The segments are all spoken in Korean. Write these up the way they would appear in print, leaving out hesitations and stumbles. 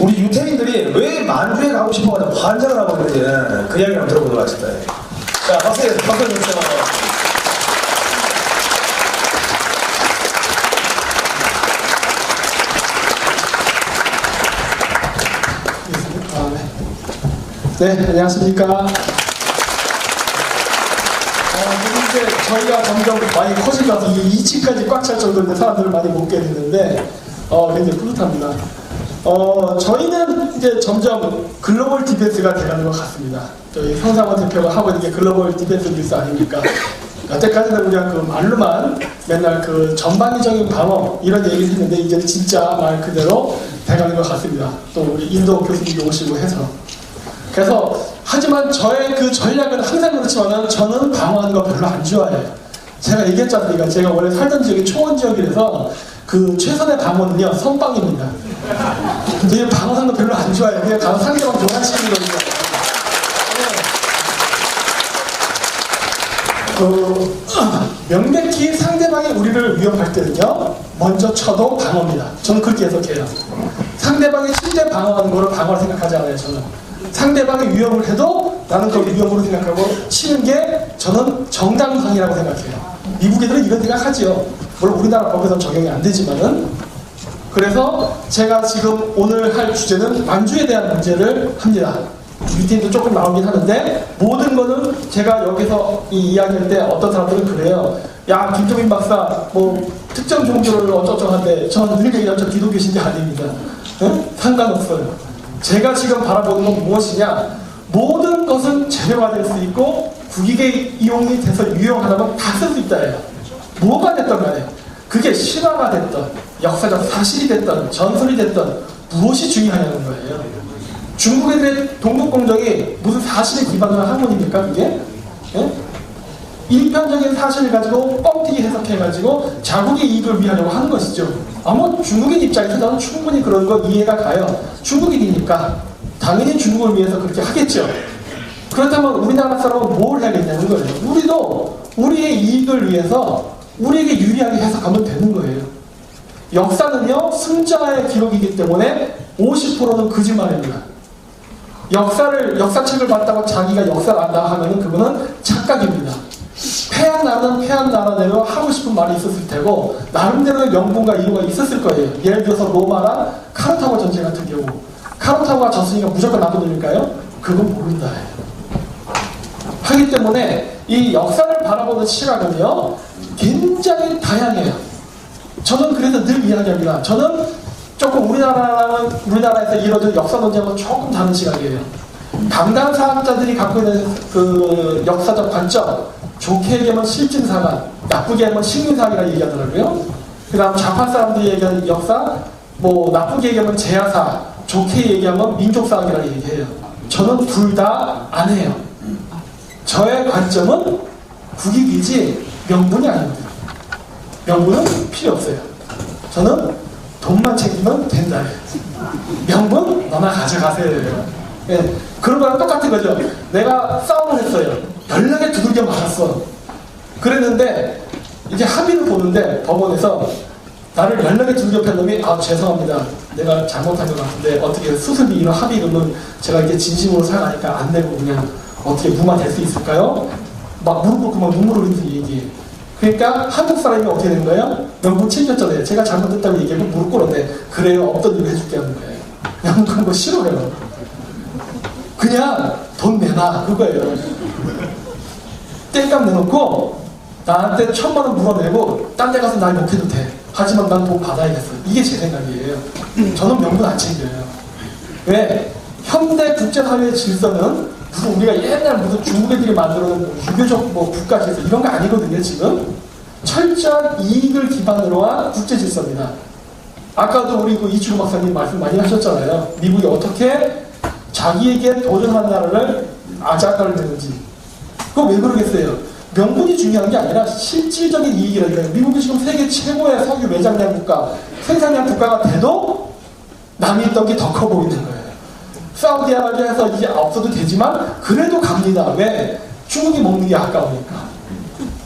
우리 유태인들이 왜 만주에 가고 싶어가지고 환장을 하고 있는지 그 이야기를 한번 들어보도록 하겠습니다. 자, 박수 주세요. 네, 안녕하십니까. 이제 저희가 점점 많이 커지면서 2층까지 꽉 찰 정도인데 사람들을 많이 못 깨는데 굉장히 뿌듯합니다. 저희는 이제 점점 글로벌 디펜스가 돼가는 것 같습니다. 저희 성상원 대표가 하고 있는 게 글로벌 디펜스 뉴스 아닙니까? 여태까지는 그냥 그 말로만 맨날 그 전방위적인 방어 이런 얘기를 했는데 이제는 진짜 말 그대로 돼가는 것 같습니다. 또 우리 인도 교수님도 오시고 해서. 그래서 하지만 저의 그 전략은 항상 그렇지만 저는 방어하는 거 별로 안 좋아해요. 제가 얘기했지 않습니까? 제가 원래 살던 지역이 초원 지역이라서 그 최선의 방어는요 선빵입니다. 저희 방어하는 거 별로 안 좋아해요. 그냥 가서 상대방 도망치는 거니까. 명백히 상대방이 우리를 위협할 때는요 먼저 쳐도 방어입니다. 저는 그렇게 해석해요. 상대방이 실제 방어하는 거를 방어로 생각하지 않아요. 저는 상대방이 위협을 해도 나는 그걸 위협으로 생각하고 치는 게 저는 정당방위라고 생각해요. 미국 애들은 이런 생각하지요. 물론 우리나라 법에서 적용이 안 되지만은. 그래서 제가 지금 오늘 할 주제는 만주에 대한 문제를 합니다. 유태인도 조금 나오긴 하는데 모든 거는 제가 여기서 이 이야기할 때 어떤 사람들은 그래요. 야, 김종인 박사 뭐 특정 종교를 어쩌저한데 저는 늘 얘기하면 저 기독교신자 아닙니다. 응? 상관없어요. 제가 지금 바라보는 건 무엇이냐? 모든 것은 재료화될 수 있고 국익에 이용이 돼서 유용하다면 다 쓸 수 있다예요. 뭐가 됐던 간에 그게 실화가 됐던 역사적 사실이 됐던 전설이 됐던 무엇이 중요하냐는 거예요. 중국 애들의 동북공정이 무슨 사실에 기반한 학문입니까 그게? 예? 일편적인 사실을 가지고 뻥튀기 해석해가지고 자국의 이익을 위하려고 하는 것이죠. 아마 중국인 입장에서는 충분히 그런 거 이해가 가요. 중국인이니까 당연히 중국을 위해서 그렇게 하겠죠. 그렇다면 우리나라 사람은 뭘 해야겠냐는 거예요. 우리도 우리의 이익을 위해서 우리에게 유리하게 해석하면 되는 거예요. 역사는요 승자의 기록이기 때문에 50%는 거짓말입니다. 역사책을 봤다고 자기가 역사를 안다 하면은 그거는 착각입니다. 패한 나라는 패한 나라대로 하고 싶은 말이 있었을 테고 나름대로의 명분과 이유가 있었을 거예요. 예를 들어서 로마랑 카르타고 전쟁 같은 경우 카르타고가 졌으니까 무조건 나쁜 놈일까요? 그건 모른다. 하기 때문에 이 역사를 바라보는 시각은요 굉장히 다양해요. 저는 그래서 늘 이야기합니다. 저는 조금 우리나라에서 이루어진 역사 논쟁은 조금 다른 시각이에요. 강단사학자들이 갖고 있는 그 역사적 관점, 좋게 얘기하면 실증사관, 나쁘게 얘기하면 식민사학이라고 얘기하더라고요. 그 다음 좌파 사람들이 얘기하는 역사, 뭐 나쁘게 얘기하면 재야사, 좋게 얘기하면 민족사학이라고 얘기해요. 저는 둘 다 안 해요. 저의 관점은 국익이지 명분이 아닙니다. 명분은 필요 없어요. 저는 돈만 챙기면 된다. 명분 너나 가져가세요. 예, 그런 거랑 똑같은 거죠. 내가 싸움을 했어요. 연락에 두들겨 맞았어. 그랬는데 이제 합의를 보는데 법원에서 나를 연락에 두들겨 팬 놈이 죄송합니다. 내가 잘못한 것 같은데 어떻게 수습이 이런 합의금은 제가 이게 진심으로 생각하니까 안 되고 그냥 어떻게 무마될 수 있을까요? 막 무릎 꿇고 막 눈물을 흘리면서 얘기해. 그러니까 한국 사람이 어떻게 된 거예요? 명분 챙겼잖아요. 제가 잘못했다고 얘기하고 무릎 꿇었는데 그래요. 없던 일을 해줄게 하는 거예요. 명분 그런 거 싫어해요. 그냥 돈 내놔 그거예요. 땡값 내놓고 나한테 1,000만 원 물어내고 딴 데 가서 날 못해도 돼. 하지만 난 돈 받아야겠어. 이게 제 생각이에요. 저는 명분 안 챙겨요. 왜? 현대 국제사회의 질서는 무슨 우리가 옛날 무슨 중국 애들이 만들어놓은 유교적 뭐 국가 질서 이런 거 아니거든요. 지금 철저한 이익을 기반으로 한 국제 질서입니다. 아까도 우리 그 이충호 박사님 말씀 많이 하셨잖아요. 미국이 어떻게 자기에게 도전한 나라를 아작거리는지. 그거 왜 그러겠어요? 명분이 중요한 게 아니라 실질적인 이익이라니까요. 미국이 지금 세계 최고의 석유 매장량 국가, 생산량 국가가 돼도 남이 떡이 더 커 보이는 거예요. 사우디아라비아에서 이제 없어도 되지만 그래도 갑니다. 왜? 중국이 먹는 게 아까우니까.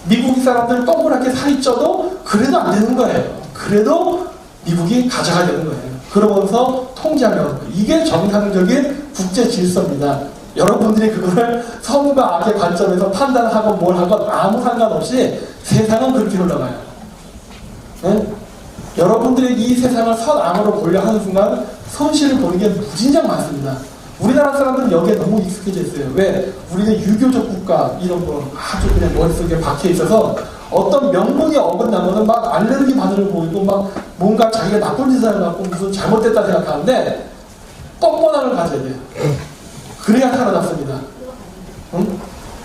미국 사람들 동그랗게 살이 쪄도 그래도 안 되는 거예요. 그래도 미국이 가져가야 되는 거예요. 그러면서 통제하려는 거예요. 이게 정상적인 국제 질서입니다. 여러분들이 그거를 선과 악의 관점에서 판단하고 뭘 하건 아무 상관없이 세상은 그렇게 흘러가요. 네? 여러분들이 이 세상을 선악으로 보려 하는 순간 손실을 보는 게 무진장 많습니다. 우리나라 사람들은 여기에 너무 익숙해져 있어요. 왜? 우리는 유교적 국가 이런 거 아주 그냥 머릿속에 박혀 있어서 어떤 명분이 어긋나면은 막 알레르기 반응을 보이고 막 뭔가 자기가 나쁜 짓을 해갖고 무슨 잘못됐다 생각하는데 뻔뻔함을 가져야 돼요. 그래야 살아남습니다. 응?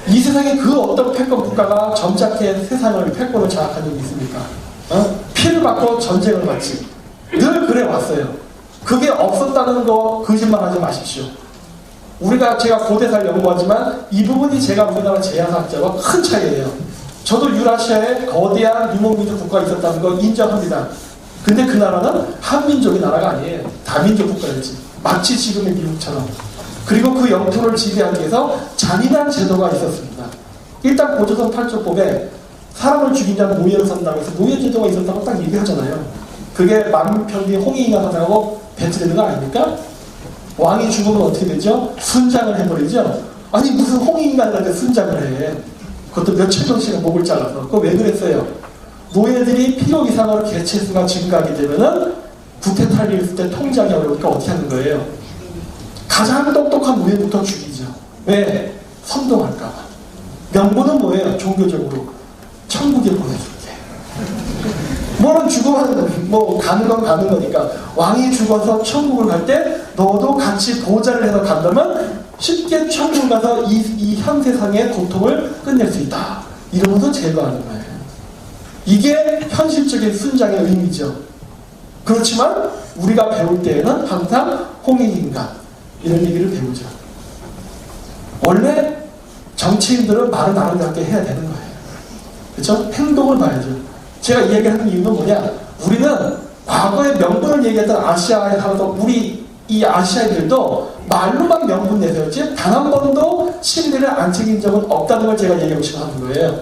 이 세상에 그 어떤 패권 국가가 점잖게 세상을 패권을 장악한 적이 있습니까? 피를 받고 전쟁을 받지. 늘 그래 왔어요. 그게 없었다는 거 거짓말하지 마십시오. 제가 고대사를 연구하지만 이 부분이 제가 우리나라 제야사학자와 큰 차이예요. 저도 유라시아에 거대한 유목민족 국가가 있었다는 거 인정합니다. 근데 그 나라는 한민족의 나라가 아니에요. 다민족 국가였지. 마치 지금의 미국처럼. 그리고 그 영토를 지배하기 위해서 잔인한 제도가 있었습니다. 일단 고조선 8조법에 사람을 죽인 자는 노예로 산다고 해서 노예 제도가 있었다고 딱 얘기하잖아요. 그게 만평기 홍익인가 하다고 배치되는 거 아닙니까? 왕이 죽으면 어떻게 되죠? 순장을 해버리죠? 아니 무슨 홍익인간한테 순장을 해. 그것도 몇천 명씩은 목을 잘라서. 그거 왜 그랬어요? 노예들이 필요 이상으로 개체수가 증가하게 되면은 국회 탈리했을 때 통제하기 어려우니까 어떻게 하는 거예요? 가장 똑똑한 노예부터 죽이죠. 왜? 선동할까봐. 명분은 뭐예요? 종교적으로 천국에 보내줄게. 뭐는 죽으면 뭐 가는 건 가는 거니까 왕이 죽어서 천국을 갈 때 너도 같이 보좌를 해서 간다면 쉽게 천국 가서 이 현세상의 고통을 끝낼 수 있다. 이러면서 제거하는 거예요. 이게 현실적인 순장의 의미죠. 그렇지만 우리가 배울 때에는 항상 홍익인간 이런 얘기를 배우죠. 원래 정치인들은 말을 아름답게 해야 되는 거예요. 그렇죠? 행동을 봐야죠. 제가 이 얘기를 하는 이유는 뭐냐? 우리는 과거에 명분을 얘기했던 아시아에 하나도 우리 이 아시아인들도 말로만 명분 내세웠지 단 한 번도 신뢰를 안 챙긴 적은 없다는 걸 제가 얘기하고 싶어 하는 거예요.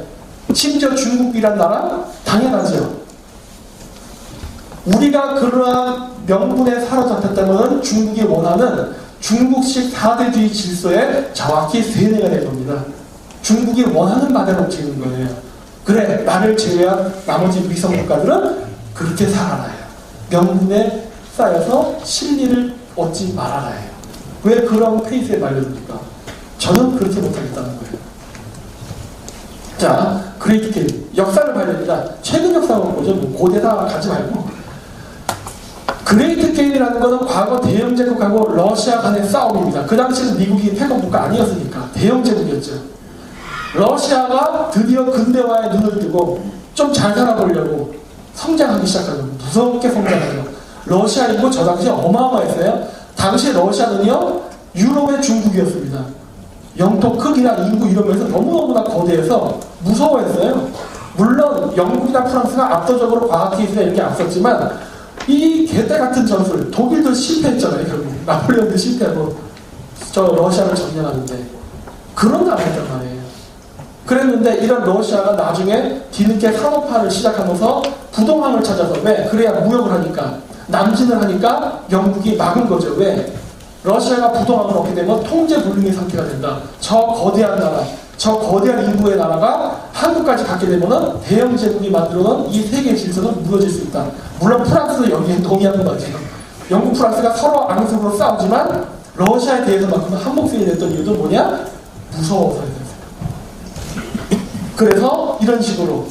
심지어 중국이란 나라 당연하죠. 우리가 그러한 명분에 사로잡혔다면 중국이 원하는 중국식 4대주의 질서에 정확히 세뇌가 될 겁니다. 중국이 원하는 바대로 움직이는 거예요. 그래, 나를 제외한 나머지 위성 국가들은 그렇게 살아나요. 명분에 쌓여서 진리를 얻지 말아라 해요. 왜 그런 페이스에 말려듭니까? 저는 그렇게 못하겠다는 거예요. 자, 그레이트 게임. 역사를 봐야 됩니다. 최근 역사를 보죠. 뭐 고대사 가지 말고. 그레이트 게임이라는 것은 과거 대영제국하고 러시아 간의 싸움입니다. 그 당시에는 미국이 패권국가 아니었으니까 대영제국이었죠. 러시아가 드디어 근대화에 눈을 뜨고 좀 잘 살아보려고 성장하기 시작하죠. 무섭게 성장하죠. 러시아 인구 저 당시에 어마어마했어요. 당시 러시아는요 유럽의 중국이었습니다. 영토 크기나 인구 이런 면에서 너무너무나 거대해서 무서워했어요. 물론 영국이나 프랑스가 압도적으로 과학기술에 이렇게 앞섰지만 이 개떼 같은 전술, 독일도 실패했잖아요. 결국 나폴레옹도 실패하고 저 러시아를 점령하는데 그런 나라였단 말이에요. 그랬는데 이런 러시아가 나중에 뒤늦게 산업화를 시작하면서 부동항을 찾아서 왜? 그래야 무역을 하니까 남진을 하니까 영국이 막은 거죠. 왜? 러시아가 부동항을 얻게 되면 통제불능의 상태가 된다. 저 거대한 나라, 저 거대한 인구의 나라가 한국까지 갖게 되면 대영 제국이 만들어놓은 이 세계 질서는 무너질 수 있다. 물론 프랑스도 여기에 동의하는 거죠. 영국, 프랑스가 서로 앙숙으로 싸우지만 러시아에 대해서만큼은 한목승이 됐던 이유도 뭐냐? 무서워서였어요. 그래서 이런 식으로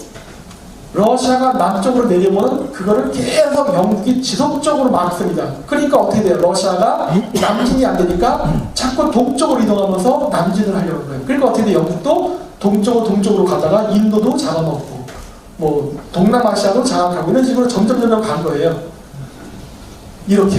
러시아가 남쪽으로 내려오면 그거를 계속 영국이 지속적으로 막습니다. 그러니까 어떻게 돼요? 러시아가 남진이 안 되니까 자꾸 동쪽으로 이동하면서 남진을 하려고 해요. 그러니까 어떻게 돼요? 영국도 동쪽으로 가다가 인도도 잡아먹고 뭐 동남아시아도 장악하고 이런 식으로 점점 간 거예요. 이렇게.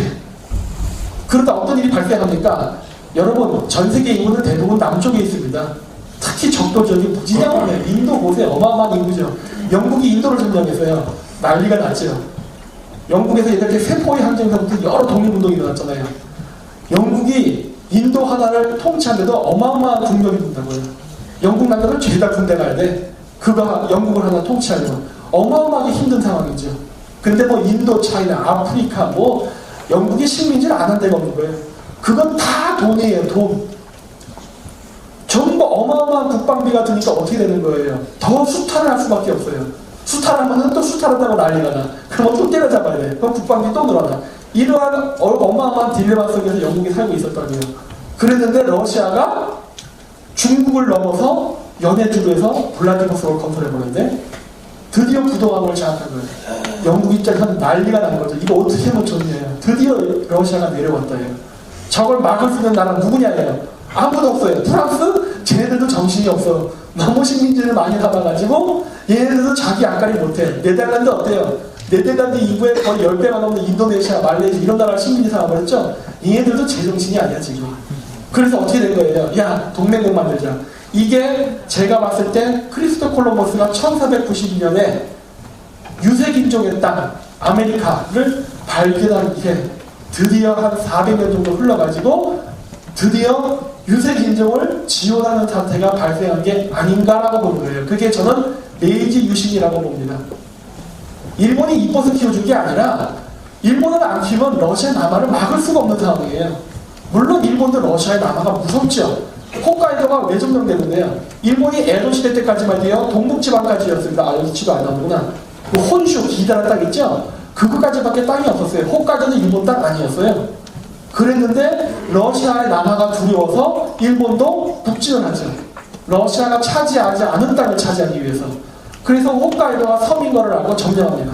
그러다 어떤 일이 발생합니까? 여러분 전 세계 인구는 대부분 남쪽에 있습니다. 특히 적도 지역이 무지장해요. 인도 곳에 어마어마한 인구죠. 영국이 인도를 점령해서요. 난리가 났죠. 영국에서 이렇게 세포의 항쟁서부터 여러 독립운동이 일어났잖아요. 영국이 인도 하나를 통치하는데도 어마어마한 국력이 든다고요. 영국 남자들 죄다 군대 가야 돼. 그거 영국을 하나 통치하려면 어마어마하게 힘든 상황이죠. 근데 뭐 인도, 차이나, 아프리카, 뭐 영국이 식민지를 안 한 데가 없는 거예요. 그건 다 돈이에요, 돈. 전부 어마어마한 국방비가 드니까 어떻게 되는 거예요? 더 수탈을 할 수밖에 없어요. 수탈하면 또 수탈한다고 난리가 나. 그러면 또 때려잡아야 돼. 그럼 국방비 또 늘어나. 이러한 어마어마한 딜레마 속에서 영국이 살고 있었다고요. 그랬는데 러시아가 중국을 넘어서 연해주도에서 블라디보스토크를 건설해보는데 드디어 부동함을 장악한 거예요. 영국 입장에서는 난리가 난 거죠. 이거 어떻게 하면 좋냐요. 드디어 러시아가 내려왔다예요. 저걸 막을 수 있는 나라 누구냐예요. 아무도 없어요. 프랑스? 쟤네들도 정신이 없어. 너무 식민지를 많이 담아가지고 얘네들도 자기 앞가림 못해. 네덜란드 어때요? 네덜란드 이후에 거의 10배가 넘는 인도네시아, 말레이시아 이런 나라 식민지 삼아버렸죠? 얘네들도 제정신이 아니야 지금. 그래서 어떻게 된 거예요? 야, 동맹국 만들자. 이게 제가 봤을 때 크리스토 콜럼버스가 1492년에 유색인종의 땅 아메리카를 발견한 이게 드디어 한 400년 정도 흘러가지고 드디어 유색인종을 지원하는 사태가 발생한 게 아닌가라고 보는 거예요. 그게 저는 메이지 유신이라고 봅니다. 일본이 이뻐서 키워준 게 아니라 일본을 안 키우면 러시아 남하를 막을 수가 없는 상황이에요. 물론 일본도 러시아의 남하가 무섭죠. 홋카이도가 왜 점령되는데요? 일본이 에도 시대 때까지만 해요. 동북지방까지였습니다. 아, 여기 지도 안 나오구나. 그 혼슈 기다란 땅 있죠? 그거까지밖에 땅이 없었어요. 홋카이도는 일본 땅 아니었어요. 그랬는데 러시아의 남하가 두려워서 일본도 북진을 하죠. 러시아가 차지하지 않은 땅을 차지하기 위해서. 그래서 홋카이도가 섬인 거를 알고 점령합니다.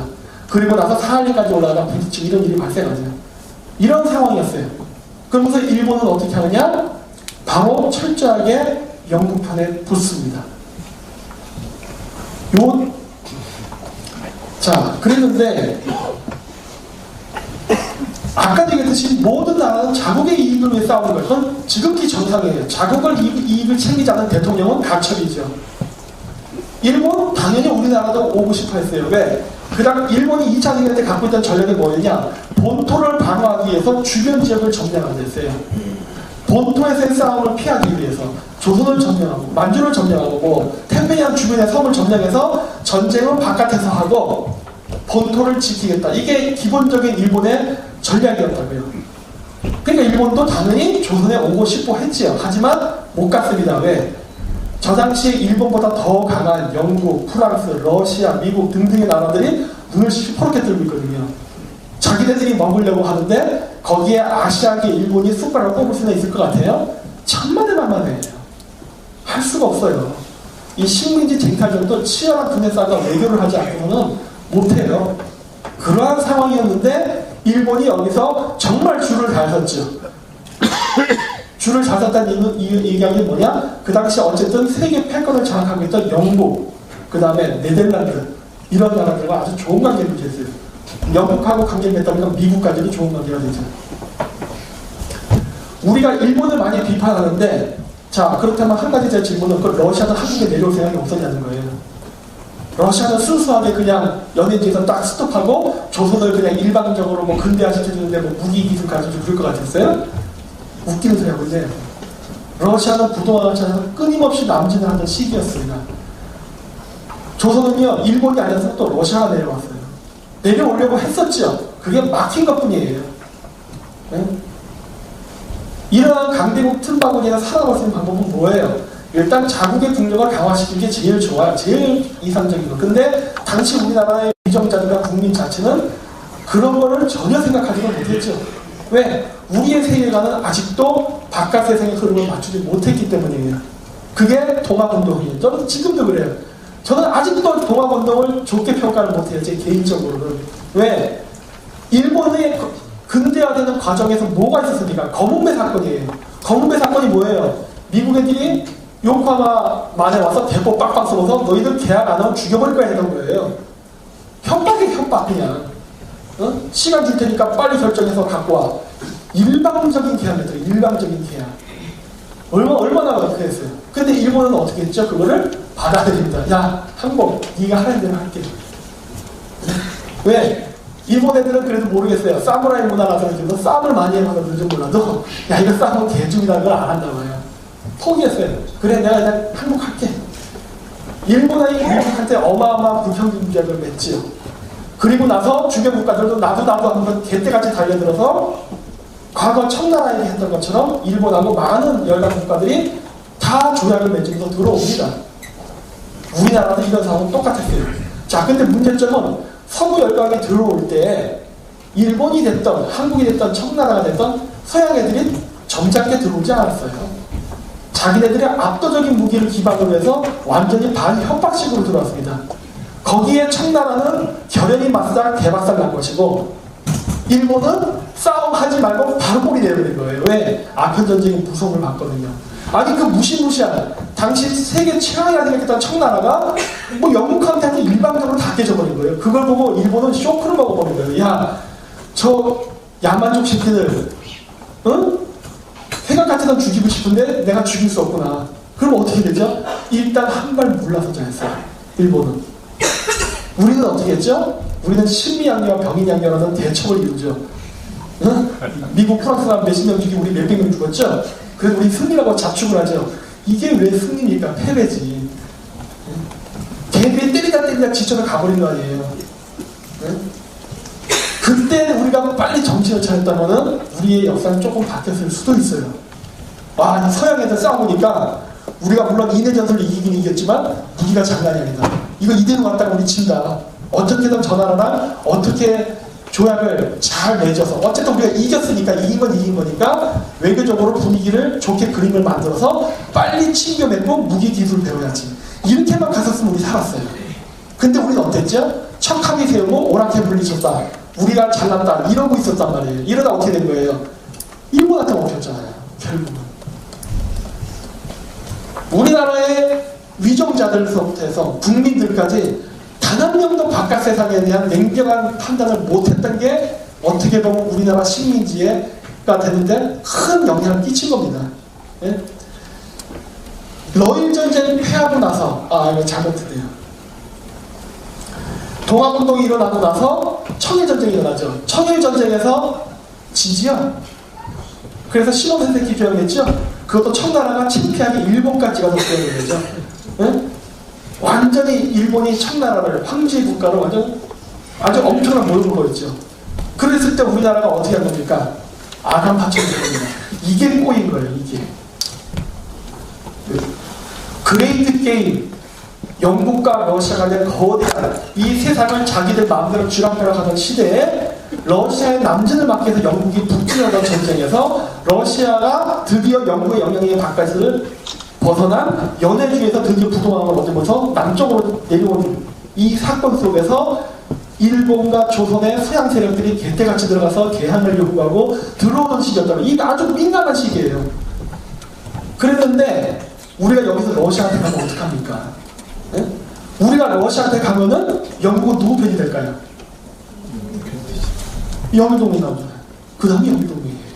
그리고 나서 사할리까지 올라가다 부딪히고 이런 일이 발생하죠. 이런 상황이었어요. 그러면서 일본은 어떻게 하느냐? 바로 철저하게 영국 편에 붙습니다. 자, 그랬는데 아까 얘기했듯이 모든 나라는 자국의 이익을 위해 싸우는 거예요. 그건 지극히 정상이에요. 자국을 이익을 챙기지 않는 대통령은 가첩이죠. 일본 당연히 우리나라도 오고 싶어 했어요. 왜? 그다음 일본이 2차 대전 때 갖고 있던 전략이 뭐였냐? 본토를 방어하기 위해서 주변 지역을 점령하는 데였어요. 본토에서의 싸움을 피하기 위해서 조선을 점령하고 만주를 점령하고 태평양 주변의 섬을 점령해서 전쟁은 바깥에서 하고 본토를 지키겠다. 이게 기본적인 일본의 전략이었다고요. 그러니까 일본도 당연히 조선에 오고 싶어 했지요. 하지만 못 갔습니다. 왜? 저 당시에 일본보다 더 강한 영국, 프랑스, 러시아, 미국 등등의 나라들이 눈을 시퍼렇게 들고 있거든요. 자기네들이 먹으려고 하는데 거기에 아시아계 일본이 숟가락을 꼽을 수는 있을 것 같아요? 천만에만만해요. 할 수가 없어요. 이 식민지 쟁탈전도 치열한 군대 싸움과 외교를 하지 않고는 못해요. 그러한 상황이었는데 일본이 여기서 정말 줄을 잘 섰죠. 줄을 잘 섰다는 얘기하는 게 뭐냐? 그 당시 어쨌든 세계 패권을 장악하고 있던 영국, 그 다음에 네덜란드 이런 나라들과 아주 좋은 관계를 맺었어요. 영국하고 관계를 맺다 보니까 미국까지도 좋은 관계가 되죠. 우리가 일본을 많이 비판하는데 자, 그렇다면 한 가지 제 질문은 그 러시아는 한국에 내려올 생각이 없었냐는 거예요. 러시아는 순수하게 그냥 연해지에서 딱 스톱하고 조선을 그냥 일방적으로 뭐 근대화시켜주는데 뭐 무기 기술 가지고 그럴 것 같았어요? 웃기는 소리 하고 있네요. 러시아는 부동산을 찾아서 끊임없이 남진을 하던 시기였습니다. 조선은요, 일본이 아니어서 또 러시아가 내려왔어요. 내려오려고 했었죠. 그게 막힌 것 뿐이에요. 네? 이러한 강대국 틈바구니에서 살아갈 수 있는 방법은 뭐예요? 일단 자국의 국력을 강화시키는 게 제일 좋아요. 제일 이상적인 거. 근데 당시 우리나라의 위정자들과 국민 자체는 그런 거를 전혀 생각하지도 못했죠. 왜? 우리의 세계관은 아직도 바깥 세상의 흐름을 맞추지 못했기 때문이에요. 그게 동학운동이에요. 저는 지금도 그래요. 저는 아직도 동학운동을 좋게 평가를 못해요. 제 개인적으로는. 왜? 일본의 근대화되는 과정에서 뭐가 있었습니까? 거문배 사건이에요. 거문배 사건이 뭐예요? 미국 애들이 요코하마 만에 와서 대포 빡빡 쏘면서 너희들 계약 안 하면 죽여버릴 거야 했던 거예요. 협박이에요, 협박 그냥. 어? 시간 줄 테니까 빨리 결정해서 갖고 와. 일방적인 계약이었어요. 일방적인 계약. 얼마나 그렇게 했어요. 근데 일본은 어떻게 했죠? 그거를 받아들입니다. 야, 항복, 네가 하는 대로 할게. 왜? 일본 애들은 그래도 모르겠어요. 사무라이 문화라서 그래도 싸움을 많이 해봐서 좀 몰라도 야, 이거 싸움은 개죽이라는 걸 안 한다고요. 포기했어요. 그래, 내가 그냥 항복할게. 일본이 미국한테 어마어마한 불평등계약을 맺지요. 그리고 나서 주변 국가들도 나도 한번 개떼같이 달려들어서 과거 청나라에게 했던 것처럼 일본하고 많은 열강 국가들이 다 조약을 맺으면서 들어옵니다. 우리나라도 이런 상황은 똑같았어요. 자, 근데 문제점은 서구 열강이 들어올 때 일본이 됐던 한국이 됐던 청나라가 됐던 서양 애들이 점잖게 들어오지 않았어요. 자기네들의 압도적인 무기를 기반으로 해서 완전히 반협박식으로 들어왔습니다. 거기에 청나라는 결연히 맞서 개박살 난 것이고 일본은 싸움하지 말고 바로 꼬리 내버린 거예요. 왜? 아편전쟁이 무서움을 받거든요. 아니 그 무시무시한 당시 세계 최강이라 생각했던 청나라가 뭐 영국한테 일방적으로 다 깨져버린 거예요. 그걸 보고 일본은 쇼크를 먹어버린 거예요. 야, 저 야만족 새끼들 응? 생각 같아서 죽이고 싶은데 내가 죽일 수 없구나. 그럼 어떻게 되죠? 일단 한 발 물러서자 했어요. 일본은. 우리는 어떻게 했죠? 우리는 신미양요와 병인양요라는 대첩을 이루죠. 응? 미국 프랑스가 몇십 명 죽이고 우리 몇백 명 죽었죠? 그래서 우리 승리라고 자축을 하죠. 이게 왜 승리입니까? 패배지. 걔들이 때리다 지쳐서 가버린 거 아니에요. 응? 그때 우리가 빨리 정신을 차렸다면 우리의 역사는 조금 바뀌었을 수도 있어요. 와, 서양 애들 싸워보니까 우리가 물론 인해전술을 이기긴 이겼지만 무기가 장난이 아니다. 이거 이대로 갔다가 우리 진다. 어떻게든 저 나라랑 어떻게 조약을 잘 맺어서 어쨌든 우리가 이겼으니까 이긴 건 이긴 거니까 외교적으로 분위기를 좋게 그림을 만들어서 빨리 친교 맺고 무기 기술 배워야지. 이렇게만 갔었으면 우리 살았어요. 근데 우리는 어땠죠? 척하게 세우고 오랑캐 물리쳤다. 우리가 잘났다. 이러고 있었단 말이에요. 이러다 어떻게 된 거예요? 일본한테 먹혔잖아요. 결국은. 우리나라의 위정자들서부터 해서 국민들까지 단 한 명도 바깥 세상에 대한 냉정한 판단을 못했던 게 어떻게 보면 우리나라 식민지가 되는데 큰 영향을 끼친 겁니다. 예? 러일 전쟁이 패하고 나서 이거 잘못했네요. 동학운동이 일어나고 나서 청일전쟁이 일어나죠. 청일전쟁에서 지지요. 그래서 신호선택기 표현했죠. 그것도 청나라가 창피하게 일본까지 가서 표현을 되죠. 예? 완전히 일본이 청나라를 황제 국가로 완전 아주 엄청난 모욕을 보였죠. 그랬을 때 우리나라가 어떻게 한 겁니까? 아간 파천이 됩니다. 이게 꼬인 거예요. 이게 그레이트 게임, 영국과 러시아가 된 거대한 이 세상을 자기들 마음대로 쥐락펴락하던 시대에 러시아의 남진을 막기 위해서 영국이 북진하던 전쟁에서 러시아가 드디어 영국의 영향력의 바깥을 벗어난 연해주에서 드디어 부동항을 얻으면서 남쪽으로 내려오는 이 사건 속에서 일본과 조선의 서양 세력들이 개떼같이 들어가서 개항을 요구하고 들어오는 시기였다면 이게 아주 민감한 시기예요. 그랬는데 우리가 여기서 러시아한테 가면 어떡합니까? 네? 우리가 러시아한테 가면은 영국은 누구 편이 될까요? 영일동맹이 나오잖아요. 그 다음에 영일동맹이에요.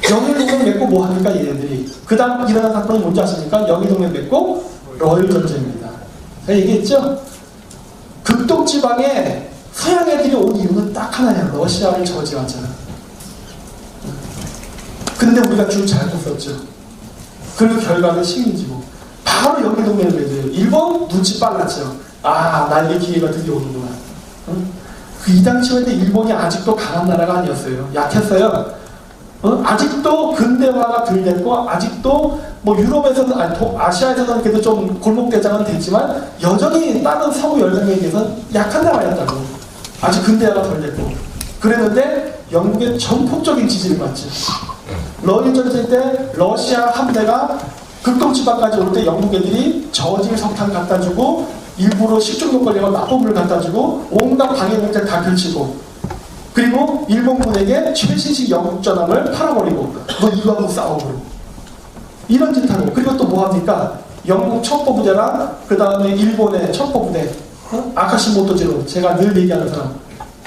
영일동맹 맺고 뭐 합니까 얘네들이? 그 다음 일어난 사건이 뭔지 아십니까? 영일동맹 맺고 러일 전쟁입니다. 제가 얘기했죠? 극동지방에 서양 애들이 온 이유는 딱 하나야. 러시아를 저지하잖아. 근데 우리가 줄 잘못 썼죠. 그리고 결과는 식민지고 바로 영일동맹을 맺어요. 일본 눈치 빨랐죠. 나에게 기회가 드디어 오는구나. 그 이 당시에 일본이 아직도 강한 나라가 아니었어요. 약했어요. 아직도 근대화가 덜 됐고 아직도 뭐 유럽에서는 아시아에서는 그래도 좀 골목대장은 됐지만 여전히 다른 서구 열강에 비해서는 약한 나라였다고. 아직 근대화가 덜 됐고 그랬는데 영국의 전폭적인 지지를 받죠. 러일 전쟁 때 러시아 함대가 극동지방까지 올 때 영국 애들이 저질 석탄 갖다 주고 일부러 식중독 걸리고 나쁜 물을 갖다 주고 온갖 방해물질 다 펼치고 그리고 일본군에게 최신식 영국 전함을 팔아버리고 너 이거 하고 싸우고 이런 짓 하고 그리고 또 뭐합니까? 영국 첩보부대랑 그 다음에 일본의 첩보부대 아카시모토지로 제가 늘 얘기하는 사람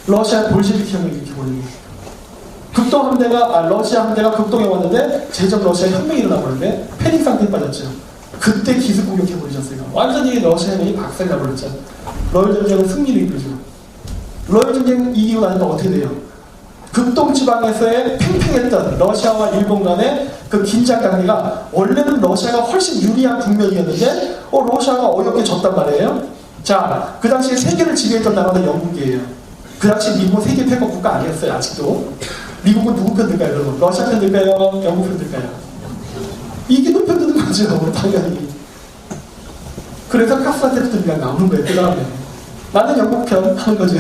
러시아 볼셰비키 혁명을 일으켜버리고 러시아 함대가 극동에 왔는데 제적 러시아 혁명이 일어나버렸는데 패닉 상태에 빠졌죠. 그때 기습 공격해버리셨어요. 완전히 러시아 혁명이 박살나버렸죠. 러일 전쟁은 승리를 이끌죠. 러일 전쟁 이기고 나니까 어떻게 돼요? 극동지방에서의 팽팽했던 러시아와 일본 간의 그 긴장 관계가 원래는 러시아가 훨씬 유리한 국면이었는데 러시아가 어렵게 졌단 말이에요. 자, 그 당시에 세계를 지배했던 나라는 영국이에요. 그 당시 미국은 세계 패권 국가 아니었어요, 아직도. 미국은 누구 편 들까요, 여러분? 러시아 편 들까요? 영국 편 들까요? 이기는 편 드는 거죠, 당연히. 그래서 카스트라테프트가 나오는 거예요, 그 다음에. 나는 영국 편 하는 거죠.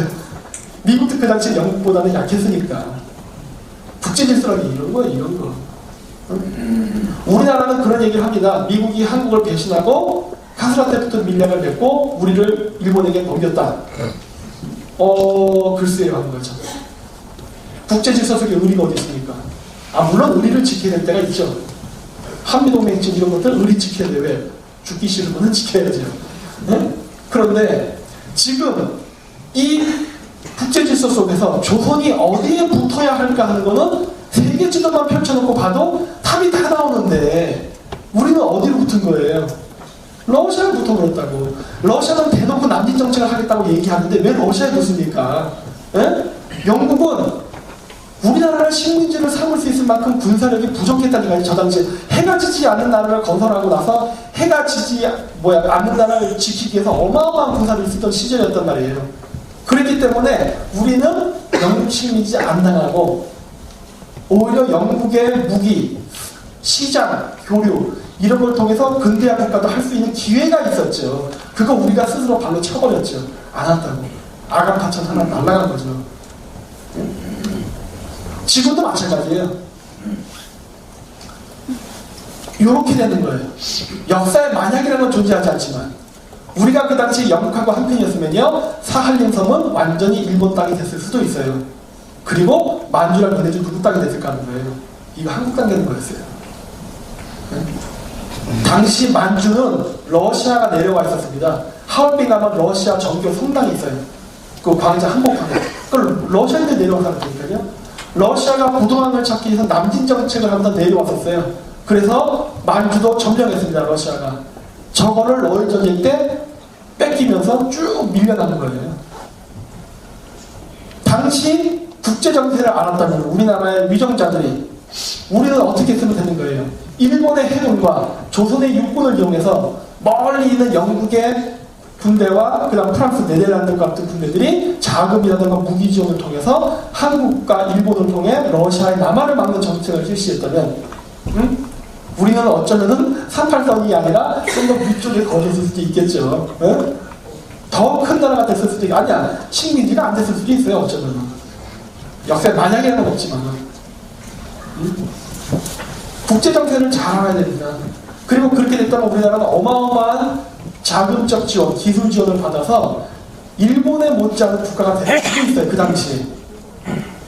미국도 그 당시 영국보다는 약했으니까. 국제질서라는 이런 거예요, 이런 거. 우리나라는 그런 얘기를 합니다. 미국이 한국을 배신하고 카스트라테프트 밀약을 맺고 우리를 일본에게 넘겼다. 글쎄요 하는 거죠. 국제질서 속에 의리가 어디 있습니까? 물론 의리를 지켜야 될 때가 있죠. 한미동맹 이런 것들 의리 지켜야 돼요. 왜? 죽기 싫으면 지켜야죠. 네? 그런데 지금 이 국제질서 속에서 조선이 어디에 붙어야 할까 하는 거는 세계 지도만 펼쳐놓고 봐도 답이 다 나오는데 우리는 어디로 붙은 거예요? 러시아에 붙어버렸다고. 러시아는 대놓고 남진 정책을 하겠다고 얘기하는데 왜 러시아에 붙습니까? 예? 영국은 우리나라를 식민지를 삼을 수 있을 만큼 군사력이 부족했다니까요. 저 당시에 해가 지지 않는 나라를 건설하고 나서 해가 지지 않는 나라를 지키기 위해서 어마어마한 군사를 쓰던 시절이었단 말이에요. 그렇기 때문에 우리는 영국 식민지 안 당하고 오히려 영국의 무기, 시장, 교류 이런 걸 통해서 근대화 국가도 할 수 있는 기회가 있었죠. 그거 우리가 스스로 발로 쳐버렸죠. 안 한다고. 아간파천 하나 날라간 거죠. 지금도 마찬가지예요. 이렇게 되는 거예요. 역사에 만약이라는 건 존재하지 않지만 우리가 그 당시 영국하고 한편이었으면요 사할린 섬은 완전히 일본 땅이 됐을 수도 있어요. 그리고 만주랑 보내준 누구 땅이 됐을까 하는 거예요. 이거 한국 땅 되는 거였어요. 당시 만주는 러시아가 내려와 있었습니다. 하얼빈 가면 러시아 정교 성당이 있어요. 그 광자 한복판에. 그걸 러시아인들 내려온 사람들이니까요. 러시아가 부동항을 찾기 위해서 남진 정책을 하면서 내려왔었어요. 그래서 만주도 점령했습니다. 러시아가. 저거를 러일 전쟁 때 뺏기면서 쭉 밀려나는 거예요. 당시 국제정세를 알았다면 우리나라의 위정자들이 우리는 어떻게 쓰면 되는 거예요? 일본의 해군과 조선의 육군을 이용해서 멀리 있는 영국의 군대와 그 다음 프랑스, 네덜란드 같은 군대들이 자금이라든가 무기 지원을 통해서 한국과 일본을 통해 러시아의 남하를 막는 정책을 실시했다면 우리는 어쩌면은 38선이 아니라 좀 더 위쪽에 거졌을 수도 있겠죠. 더 큰 나라가 됐을 수도 있고 아니야 식민지가 안 됐을 수도 있어요. 어쩌면은 역사에 만약이라는 건 없지만 국제정세를 잘 알아야 됩니다. 그리고 그렇게 됐다면 우리나라는 어마어마한 자금적 지원, 기술 지원을 받아서 일본에 못지않은 국가가 될 수도 있어요. 그 당시에.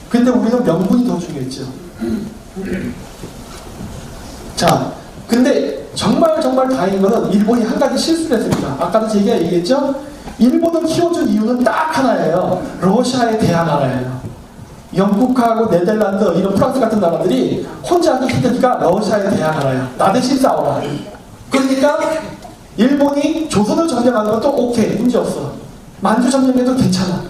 근데 우리는 명분이 더 중요했죠. 자, 근데 정말 다행인 거는 일본이 한 가지 실수를 했습니다. 아까도 제가 얘기했죠? 일본을 키워준 이유는 딱 하나예요. 러시아에 대항하라예요. 영국하고 네덜란드 이런 프랑스 같은 나라들이 혼자 하기 힘드니까 러시아에 대항하라요. 나 대신 싸워라. 그러니까 일본이 조선을 점령하는 것도 오케이 문제없어. 만주 점령해도 괜찮아.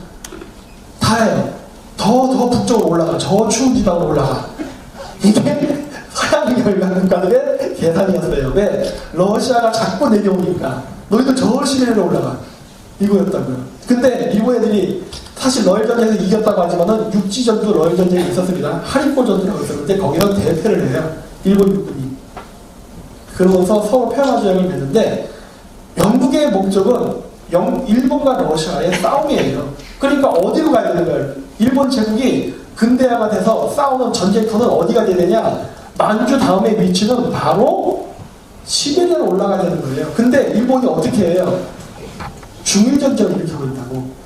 다 해요. 더 북쪽으로 올라가. 저 추운 지방으로 올라가. 이게 서양 열강 국가들의 계산이었어요. 왜? 러시아가 자꾸 내려오니까 너희들 저 시내로 올라가. 이거였다고요. 근데 일본 애들이 사실 러일 전쟁에서 이겼다고 하지만은 육지전도 러일 전쟁이 있었습니다. 하리포 전투라고 있었는데 거기서 대패를 해요. 일본 육군이. 그러면서 서로 평화조약을 맺는데 영국의 목적은 일본과 러시아의 싸움이에요. 그러니까 어디로 가야 되는 거예요? 일본 제국이 근대화가 돼서 싸우는 전쟁터는 어디가 되느냐? 만주 다음의 위치는 바로 시베리아로 올라가야 되는 거예요. 근데 일본이 어떻게 해요? 중일전쟁을 일으켜버린다고.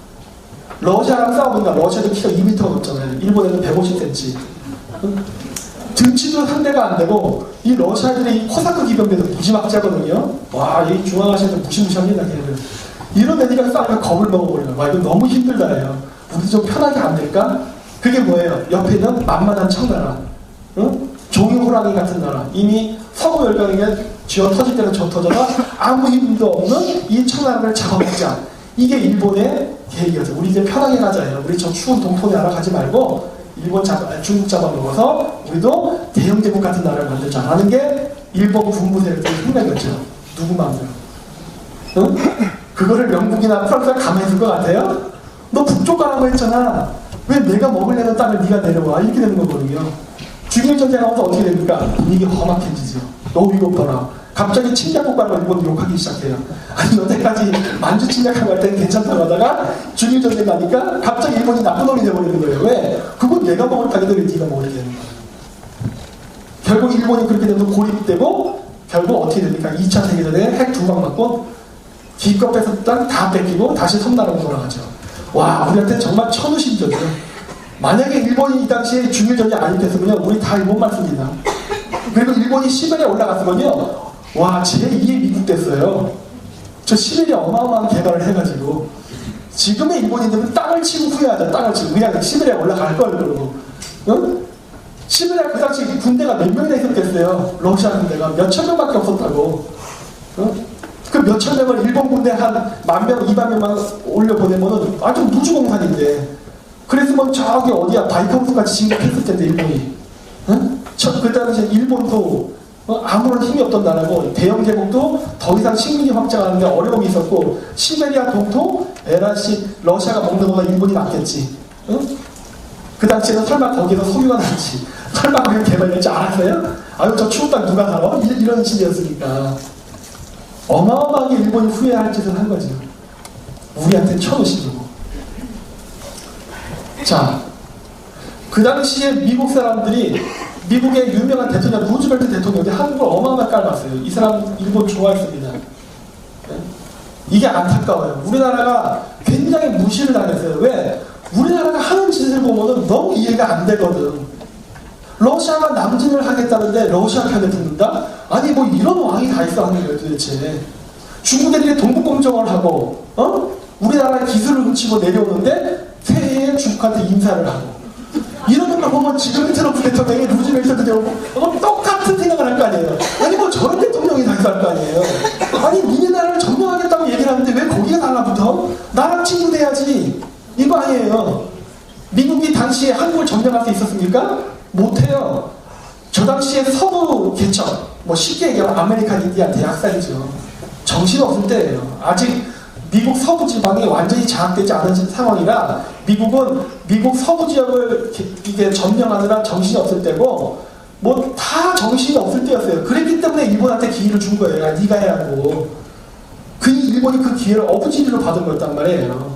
러시아랑 싸우니까 러시아도 키가 2m가 넘잖아요. 일본에는 150cm. 등치도 상대가 안 되고 이 러시아들이 코사크 기병대도 무지막지하거든요. 와, 이 중앙아시아도 무시무시합니다. 걔네들. 이런 애들이랑 싸우면 겁을 먹어버려요. 와, 이거 너무 힘들다예요. 우리 좀 편하게 안 될까? 그게 뭐예요? 옆에 있는 만만한 청나라, 종이 호랑이 같은 나라. 이미 서구 열강에게 쥐어 터질 때는 쥐어 터져서 아무 힘도 없는 이 청나라를 잡아먹자. 이게 일본의 계획이었어요. 우리 이제 편하게 가자예요. 우리 저 추운 동포네 나라 가지 말고 중국 잡아먹어서 우리도 대영제국 같은 나라를 만들자라는 게 일본 군부 세력들의 생각이었죠. 누구 마음대로. 그거를 영국이나 프랑스가 가만히 있을 것 같아요? 너 북쪽 가라고 했잖아. 왜 내가 먹으려는 땅을 네가 내려와? 이렇게 되는 거거든요. 중일 전쟁 하면서 어떻게 됩니까? 분위기 험악해지죠. 너 이거 봐라. 갑자기 침략 국가를 일본 욕하기 시작해요. 아니 여태까지 만주 침략하고 할 때는 괜찮다고 하다가 중일 전쟁 나니까 갑자기 일본이 나쁜 놈이 돼버리는 거예요. 왜? 그건 내가 먹을 땅인데 왜 네가 먹어야 되는 거예요. 결국 일본이 그렇게 되면서 고립되고 결국 어떻게 됩니까? 2차 세계대전에 핵 2방 맞고 기껏 뺏었던 땅 다 뺏기고 다시 섬나라로 돌아가죠. 와, 우리한테 정말 천우신전이죠. 만약에 일본이 이 당시에 중일전쟁 안 일으켰으면 우리 다 일본만 씁니다. 그리고 일본이 시베리아에 올라갔으면요, 와, 제2의 미국 됐어요. 저 시베리아 어마어마한 개발을 해가지고 지금의 일본인들은 땅을 치고 후회하죠. 땅을 치고 그냥 시베리아에 올라갈 걸 그러고. 응? 시베리아 그 당시 군대가 몇 명이나 있었겠어요. 러시아 군대가 몇천 명밖에 없었다고. 응? 그 몇천 명을 일본 군대 한 10,000명, 20,000명만 올려보내면은 아주 무주공산인데. 그랬으면 저기 어디야 바이칸스 같이 진격했을 텐데 일본이. 응? 그 당시에 일본도 아무런 힘이 없던 나라고 대영 제국도 더 이상 식민지 확장하는데 어려움이 있었고 시베리아 동토 에라시 러시아가 먹는 거가 일본이 낫겠지. 응? 그 당시에는 설마 거기서 석유가 나지 설마 거기 개발될지 알았어요? 아유 저 추운 땅 누가 살아? 이런 시대였으니까 어마어마하게 일본이 후회할 짓을 한 거죠. 우리한테 천우시고. 자, 그 당시에 미국 사람들이 미국의 유명한 대통령 루즈벨트 대통령이 한국을 어마어마하게 깔봤어요. 이 사람 일본 좋아했습니다. 네? 이게 안타까워요. 우리나라가 굉장히 무시를 당했어요. 왜? 우리나라가 하는 짓을 보면은 너무 이해가 안 되거든. 러시아가 남진을 하겠다는데 러시아 편에 듣는다? 아니 뭐 이런 왕이 다 있어 하는 거예요 도대체. 중국 애들이 동북공정을 하고 우리나라의 기술을 훔치고 내려오는데 새해에 중국한테 인사를 하고 이러는 걸 보면 지금 트럼프 대통령이 루즈벨트 대통령 똑같은 생각을 할 거 아니에요. 아니 뭐 저런 대통령이 다 있어 할 거 아니에요. 아니 니네 나라를 점령하겠다고 얘기를 하는데 왜 거기가 달라붙어? 나랑 친구 돼야지. 이거 아니에요. 미국이 당시에 한국을 점령할 수 있었습니까? 못해요. 저 당시에 서부 개척, 뭐 쉽게 얘기하면 아메리칸 인디안 대학살이죠. 정신없을 때예요. 아직 미국 서부 지방이 완전히 장악되지 않은 상황이라 미국은 미국 서부 지역을 이게 점령하느라 정신이 없을 때고 뭐 다 정신이 없을 때였어요. 그랬기 때문에 일본한테 기회를 준 거예요. 야, 네가 해라고. 일본이 그 기회를 어부지리로 받은 거였단 말이에요.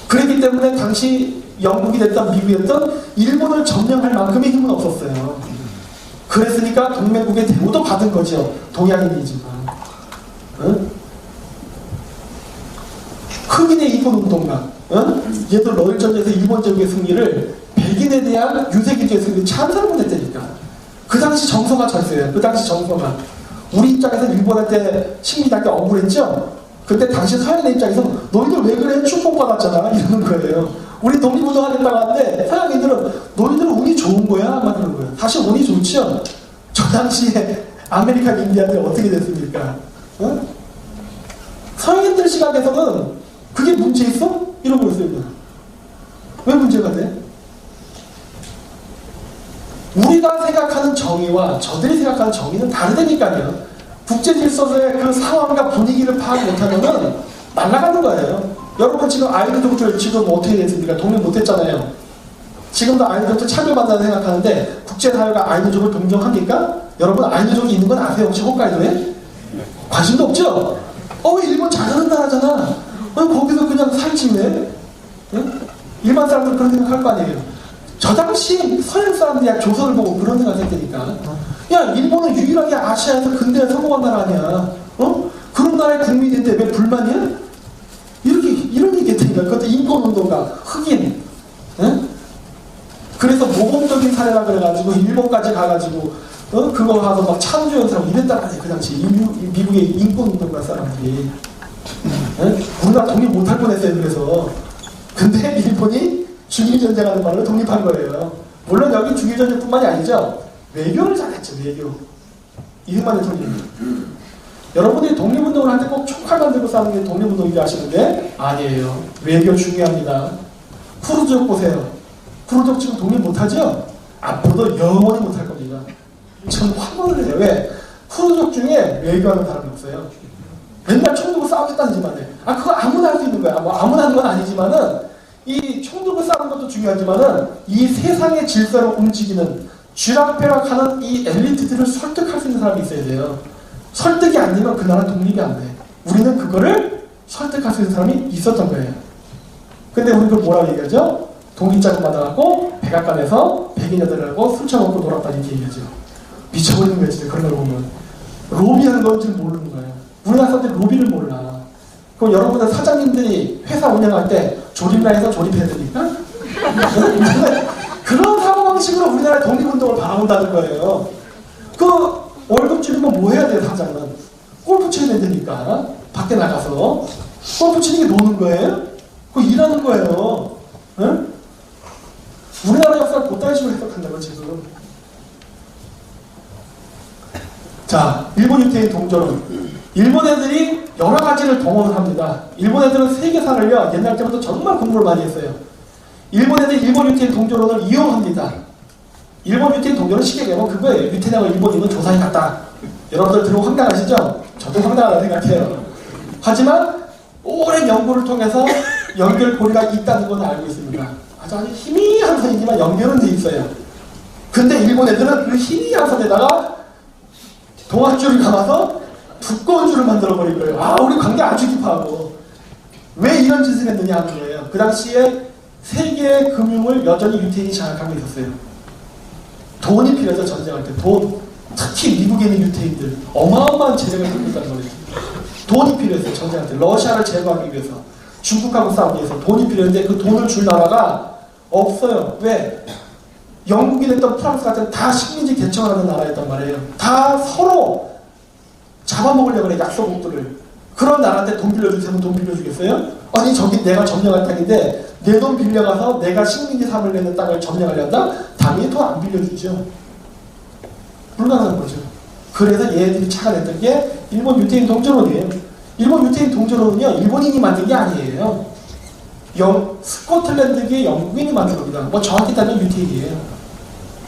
그랬기 때문에 당시 영국이 됐던 미국이 됐던 일본을 점령할 만큼의 힘은 없었어요. 그랬으니까 동맹국의 대우도 받은 거죠. 동양인이지만. 응? 흑인의 인권운동가. 응? 얘도 러일전에서 일본 제국의 승리를 백인에 대한 유색인주의 승리를 찬성을 못했다니까. 그 당시 정서가 졌어요. 그 당시 정서가. 우리 입장에서 일본한테 식민지한테 억울했죠? 그때 당시 서양인의 입장에서 너희들 왜 그래? 축복받았잖아. 이러는 거예요. 우리 독립운동 하겠다고 하는데 서양인들은 너희들은 운이 좋은 거야? 막 그러는 거예요. 사실 운이 좋죠? 저 당시에 아메리칸 인디아들 어떻게 됐습니까? 어? 서양인들 시각에서는 그게 문제 있어? 이러고 있어요. 왜 문제가 돼? 우리가 생각하는 정의와 저들이 생각하는 정의는 다르다니까요. 국제 질서의 그 상황과 분위기를 파악 못하면은 날아가는 거예요. 여러분 지금 아이ヌ족들 지금 어떻게 됐습니까? 독립 못했잖아요. 지금도 아이ヌ족들 차별받는다고 생각하는데 국제사회가 아이ヌ족을 동정합니까? 여러분 아이ヌ족이 있는 건 아세요? 혹시 홋카이도에? 관심도 없죠? 왜 일본 잘하는 나라잖아. 거기서 그냥 살지 왜? 응? 일반 사람들 그런 생각할 거 아니에요. 저 당시 서양 사람들이 조선을 보고 그런 생각했다니까. 야, 일본은 유일하게 아시아에서 근대에 성공한 나라 아니야. 그런 나라의 국민인데 왜 불만이야? 이런 얘기 했다니까. 그것도 인권운동가, 흑인. 응? 그래서 모범적인 사례라 그래가지고 일본까지 가가지고 그거 가서 막 창조연사하고 이랬단 말이에요. 그 당시 미국의 인권운동가 사람들이. 응? 우리나라 독립 못할 뻔했어요. 그래서. 근데 일본이 중일전쟁하는 말로 독립한 거예요. 물론 여기 중일전쟁뿐만이 아니죠. 외교를 잘했죠. 외교. 이승만 대통령이. 여러분들이 독립운동을 할 때 꼭 총칼만 들고 싸우는 게 독립운동인지 아시는데 아니에요. 외교 중요합니다. 푸르족 보세요. 푸르족 지금 독립 못하죠? 앞으로도 영원히 못할 겁니다. 저는 환호를 해요. 왜? 푸르족 중에 외교하는 사람이 없어요. 맨날 총 들고 싸우겠다는지만 해. 그거 아무나 할 수 있는 거야. 뭐 아무나 하는 건 아니지만은 이 총 들고 싸우는 것도 중요하지만은 이 세상의 질서를 움직이는 쥐락펴락하는 이 엘리트들을 설득할 수 있는 사람이 있어야 돼요. 설득이 안 되면 그 나라 독립이 안 돼. 우리는 그거를 설득할 수 있는 사람이 있었던 거예요. 근데 우리 그걸 뭐라고 얘기하죠? 독립자금 받아갖고 백악관에서 백인여들하고 술 처먹고 놀았다 이렇게 얘기하죠. 미쳐버리는 거야 진짜 그런 걸 보면. 로비하는 건 줄 모르는 거예요. 우리나라 사람들이 로비를 몰라. 그럼 여러분들 사장님들이 회사 운영할 때 조립라에서 조립해야 되니까? 그런 사고방식으로 우리나라 독립운동을 바라본다는 거예요. 그 월급 줄이면 뭐 해야 돼요 사장은? 골프 쳐야 되니까 밖에 나가서 골프 치는 게 노는 거예요? 그거 일하는 거예요. 응? 우리나라 역사를 그따위 식으로 해석한다고 지금. 자, 일본 유태인 동조론. 일본 애들이 여러 가지를 동원을 합니다. 일본 애들은 세계사를요 옛날 때부터 정말 공부를 많이 했어요. 일본 애들이 일본 유태인 동조론을 이용합니다. 일본 유태인 동조론 쉽게 얘기하면 그거예요. 유태인하고 일본인은 조상이 같다. 여러분들 들으면 황당하시죠? 저도 황당하다고 생각해요. 하지만 오랜 연구를 통해서 연결고리가 있다는 건 알고 있습니다. 아주 희미한 선이지만 연결은 돼 있어요. 근데 일본 애들은 그 희미한 선에다가 동아줄을 감아서 두꺼운 줄을 만들어버린 거예요. 우리 관계 아주 깊어하고. 왜 이런 짓을 했느냐 하는 거예요. 그 당시에 세계의 금융을 여전히 유태인이 장악하고 있었어요. 돈이 필요해서 전쟁할 때 돈. 특히 미국에 있는 유태인들 어마어마한 재력을 갖고 있다는 거예요. 돈이 필요했어요. 전쟁할 때. 러시아를 제거하기 위해서. 중국하고 싸우기 위해서 돈이 필요했는데 그 돈을 줄 나라가 없어요. 왜? 영국이 됐던 프랑스 같은 다 식민지 개척하는 나라였단 말이에요. 다 서로 잡아먹으려고 그래, 약소국들을. 그런 나라한테 돈 빌려주세요. 돈 빌려주겠어요? 아니, 저기 내가 점령할 땅인데 내 돈 빌려가서 내가 식민지 삼을 내는 땅을 점령하려 한다? 당연히 돈 안 빌려주죠. 불가능한 거죠. 그래서 얘들이 착안했던 게 일본 유태인 동조론이에요. 일본 유태인 동조론은요, 일본인이 만든 게 아니에요. 스코틀랜드계 영국인이 만든 겁니다. 뭐 정확히 따지면 유태인이에요.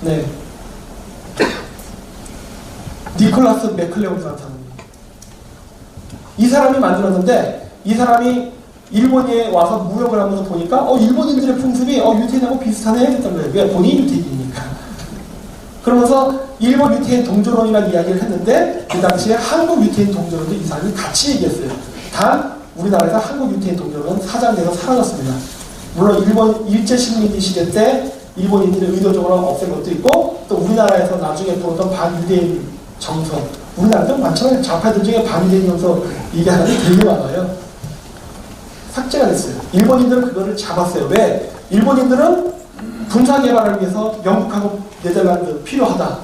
네. 니콜라스 맥클레온이라는 사람. 이 사람이 만들었는데 이 사람이 일본에 와서 무역을 하면서 보니까 일본인들의 풍습이 유태인하고 비슷하네 했던 거예요. 왜? 본인이 유태인이니까. 그러면서 일본 유태인 동조론이라는 이야기를 했는데 그 당시에 한국 유태인 동조론도 이 사람이 같이 얘기했어요. 단 우리나라에서 한국 유태인 동조론은 사장돼서 사라졌습니다. 물론 일본 일제식민지 시대 때 일본인들이 의도적으로 없앤 것도 있고 또 우리나라에서 나중에 보던 반유대인 정서 우리나라도 많잖아요. 좌파들 중에 반유대인 정서 얘기하는 게 되게 많아요. 삭제가 됐어요. 일본인들은 그거를 잡았어요. 왜? 일본인들은 군사개발을 위해서 영국하고 네덜란드 필요하다.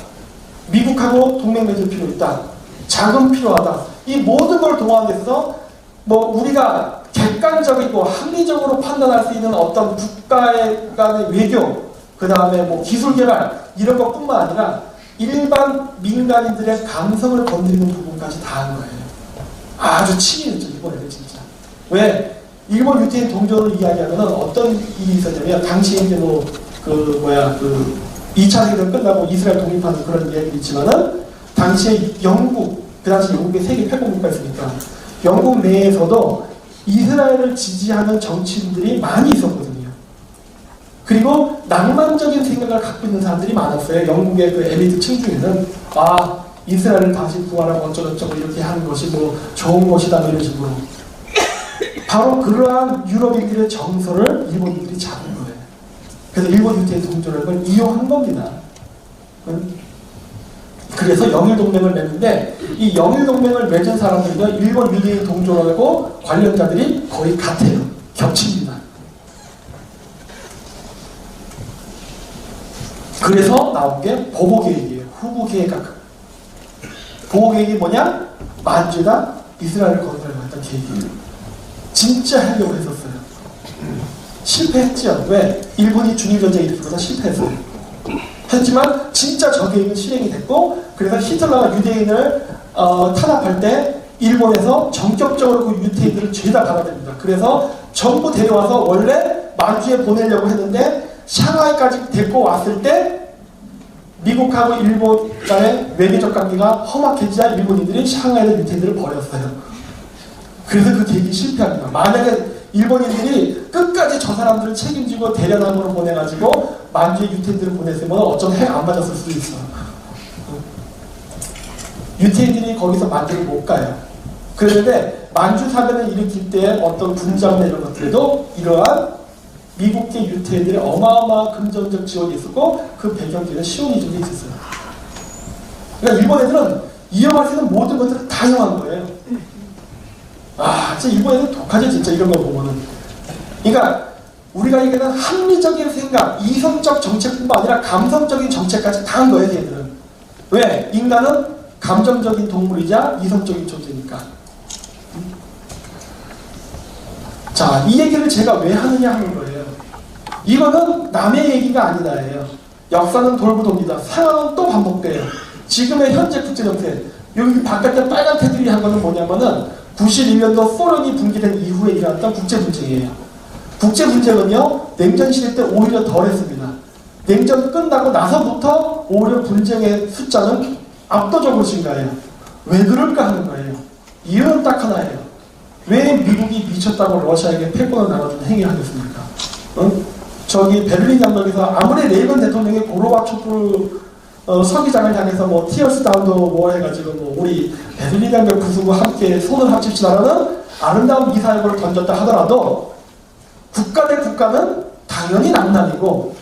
미국하고 동맹 맺을 필요 있다. 자금 필요하다. 이 모든 걸 동원해서 우리가 객관적이고 합리적으로 판단할 수 있는 어떤 국가의 간의 외교, 그 다음에 기술 개발 이런 것뿐만 아니라 일반 민간인들의 감성을 건드리는 부분까지 다 한 거예요. 아주 치밀했죠 일본 애들 진짜. 왜? 일본 유태인 동조를 이야기하면 어떤 일이 있었냐면 당시에 이제 2차 세계대전 끝나고 이스라엘 독립하는 그런 이야기가 있지만은 당시에 영국, 그 당시 영국의 세계 패권국가 있으니까 영국 내에서도 이스라엘을 지지하는 정치인들이 많이 있었거든요. 그리고 낭만적인 생각을 갖고 있는 사람들이 많았어요. 영국의 그 엘리트 층 중에는 이스라엘을 다시 구하라고 어쩌고저쩌고 이렇게 하는 것이 좋은 것이다 이런 식으로. 바로 그러한 유럽인들의 정서를 일본인들이 잡은 거예요. 그래서 일본 유태인 동조론을 이용한 겁니다. 그래서 영일동맹을 맺는데 이 영일동맹을 맺은 사람들도 일본 유대인 동조론하고 관련자들이 거의 같아요. 겹칩니다. 그래서 나온 게 보고계획이에요. 후구계획각. 보고계획이 뭐냐? 만주에다 이스라엘을 건설하려고 했던 계획이에요. 진짜 하려고 했었어요. 실패했죠. 왜? 일본이 중일전쟁에 일으켜서 실패했어요. 하지만 진짜 저 계획은 실행이 됐고 그래서 히틀러가 유대인을 탄압할 때 일본에서 전격적으로 그 유태인들을 죄다 받아들입니다. 그래서 전부 데려와서 원래 만주에 보내려고 했는데 샹하이까지 데리고 왔을 때 미국하고 일본 간의 외교적 관계가 험악해지자 일본인들이 샹하이의 유태인들을 버렸어요. 그래서 그 계획이 실패합니다. 만약에 일본인들이 끝까지 저 사람들을 책임지고 대련함으로 보내가지고 만주의 유태인들을 보냈으면 어쩜 해 안 맞았을 수도 있어. 유태인들이 거기서 만주를 못 가요. 그런데 만주 사변을 일으킬 때 어떤 분장이나 이런 것들에도 이러한 미국계 유태인들의 어마어마한 금전적 지원이 있었고 그 배경에는 시오니즘이 있었어요. 그러니까 일본 애들은 이용할 수 있는 모든 것들을 다 이용한 거예요. 아, 진짜 일본 애들 독하죠, 진짜 이런 거 보면은. 그러니까 우리가 얘기하는 합리적인 생각, 이성적 정책뿐만 아니라 감성적인 정책까지 다 한 거예요, 얘들은. 왜? 인간은 감정적인 동물이자 이성적인 존재니까. 자, 이 얘기를 제가 왜 하느냐 하는 거예요. 이거는 남의 얘기가 아니다예요. 역사는 돌고 돕니다. 상황은 또 반복돼요. 지금의 현재 국제정세, 여기 바깥에 빨간 테두리 한 거는 뭐냐면은 92년도 소련이 붕괴된 이후에 일어났던 국제분쟁이에요. 국제분쟁은요, 냉전시대 때 오히려 덜했습니다. 냉전 끝나고 나서부터 오히려 분쟁의 숫자는 압도적으로 증가해요. 왜 그럴까 하는 거예요. 이유는 딱 하나예요. 왜 미국이 미쳤다고 러시아에게 패권을 나눠주는 행위를 하겠습니까? 응? 저기 베를린 장벽에서 아무리 레이건 대통령이 고르바초프 서기장을 향해서 뭐 티어스 다운도 뭐 해가지고 뭐 우리 베를린 장벽 부수고 함께 손을 합칩시다라는 아름다운 미사일을 던졌다 하더라도 국가 대 국가는 당연히 낭남이고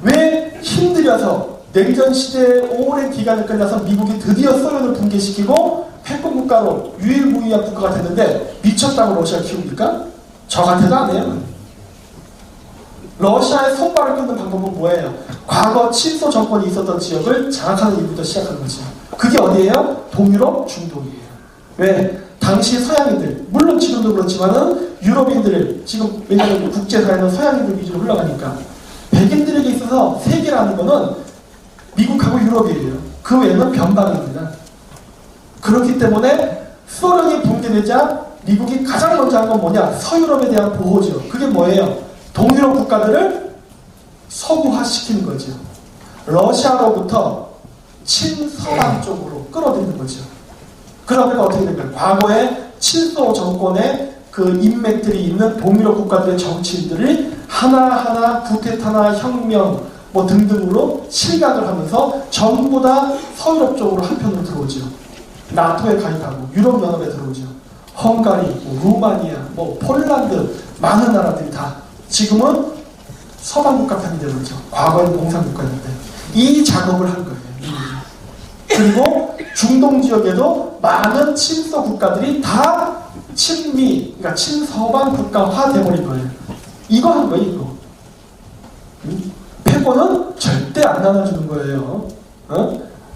왜 힘들여서 냉전 시대의 오랜 기간을 끝나서 미국이 드디어 소련을 붕괴시키고 패권 국가로 유일무이한 국가가 됐는데 미쳤다고 러시아 키웁니까? 저 같아도 안 해요. 러시아의 손발을 끊는 방법은 뭐예요? 과거 친소 정권이 있었던 지역을 장악하는 일부터 시작하는 거죠. 그게 어디예요? 동유럽, 중동이에요. 왜? 당시 서양인들, 물론 지금도 그렇지만은 유럽인들을 지금 왜냐하면 국제사회는 서양인들 위주로 흘러가니까 백인들에게 있어서 세계라는 거는 미국하고 유럽이에요. 그 외에는 변방입니다. 그렇기 때문에 소련이 붕괴되자 미국이 가장 먼저 한 건 뭐냐? 서유럽에 대한 보호죠. 그게 뭐예요? 동유럽 국가들을 서구화시키는 거죠. 러시아로부터 친서방 쪽으로 끌어들이는 거죠. 그러면 어떻게 될까요? 과거에 친소 정권의 그 인맥들이 있는 동유럽 국가들의 정치인들이 하나하나 구테타나 혁명 뭐 등등으로 실각을 하면서 전부 다 서유럽 쪽으로 한편으로 들어오죠. 나토에 가입하고 유럽연합에 들어오죠. 헝가리, 뭐 루마니아, 뭐 폴란드 많은 나라들이 다 지금은 서방국가 편이 되고 있죠. 과거에는 공산국가였는데 이 작업을 한 거예요. 그리고 중동 지역에도 많은 친서 국가들이 다 친미, 그러니까 친서방 국가화 돼버린 거예요. 이거 한 거예요, 이거. 패권은 절대 안 나눠주는 거예요.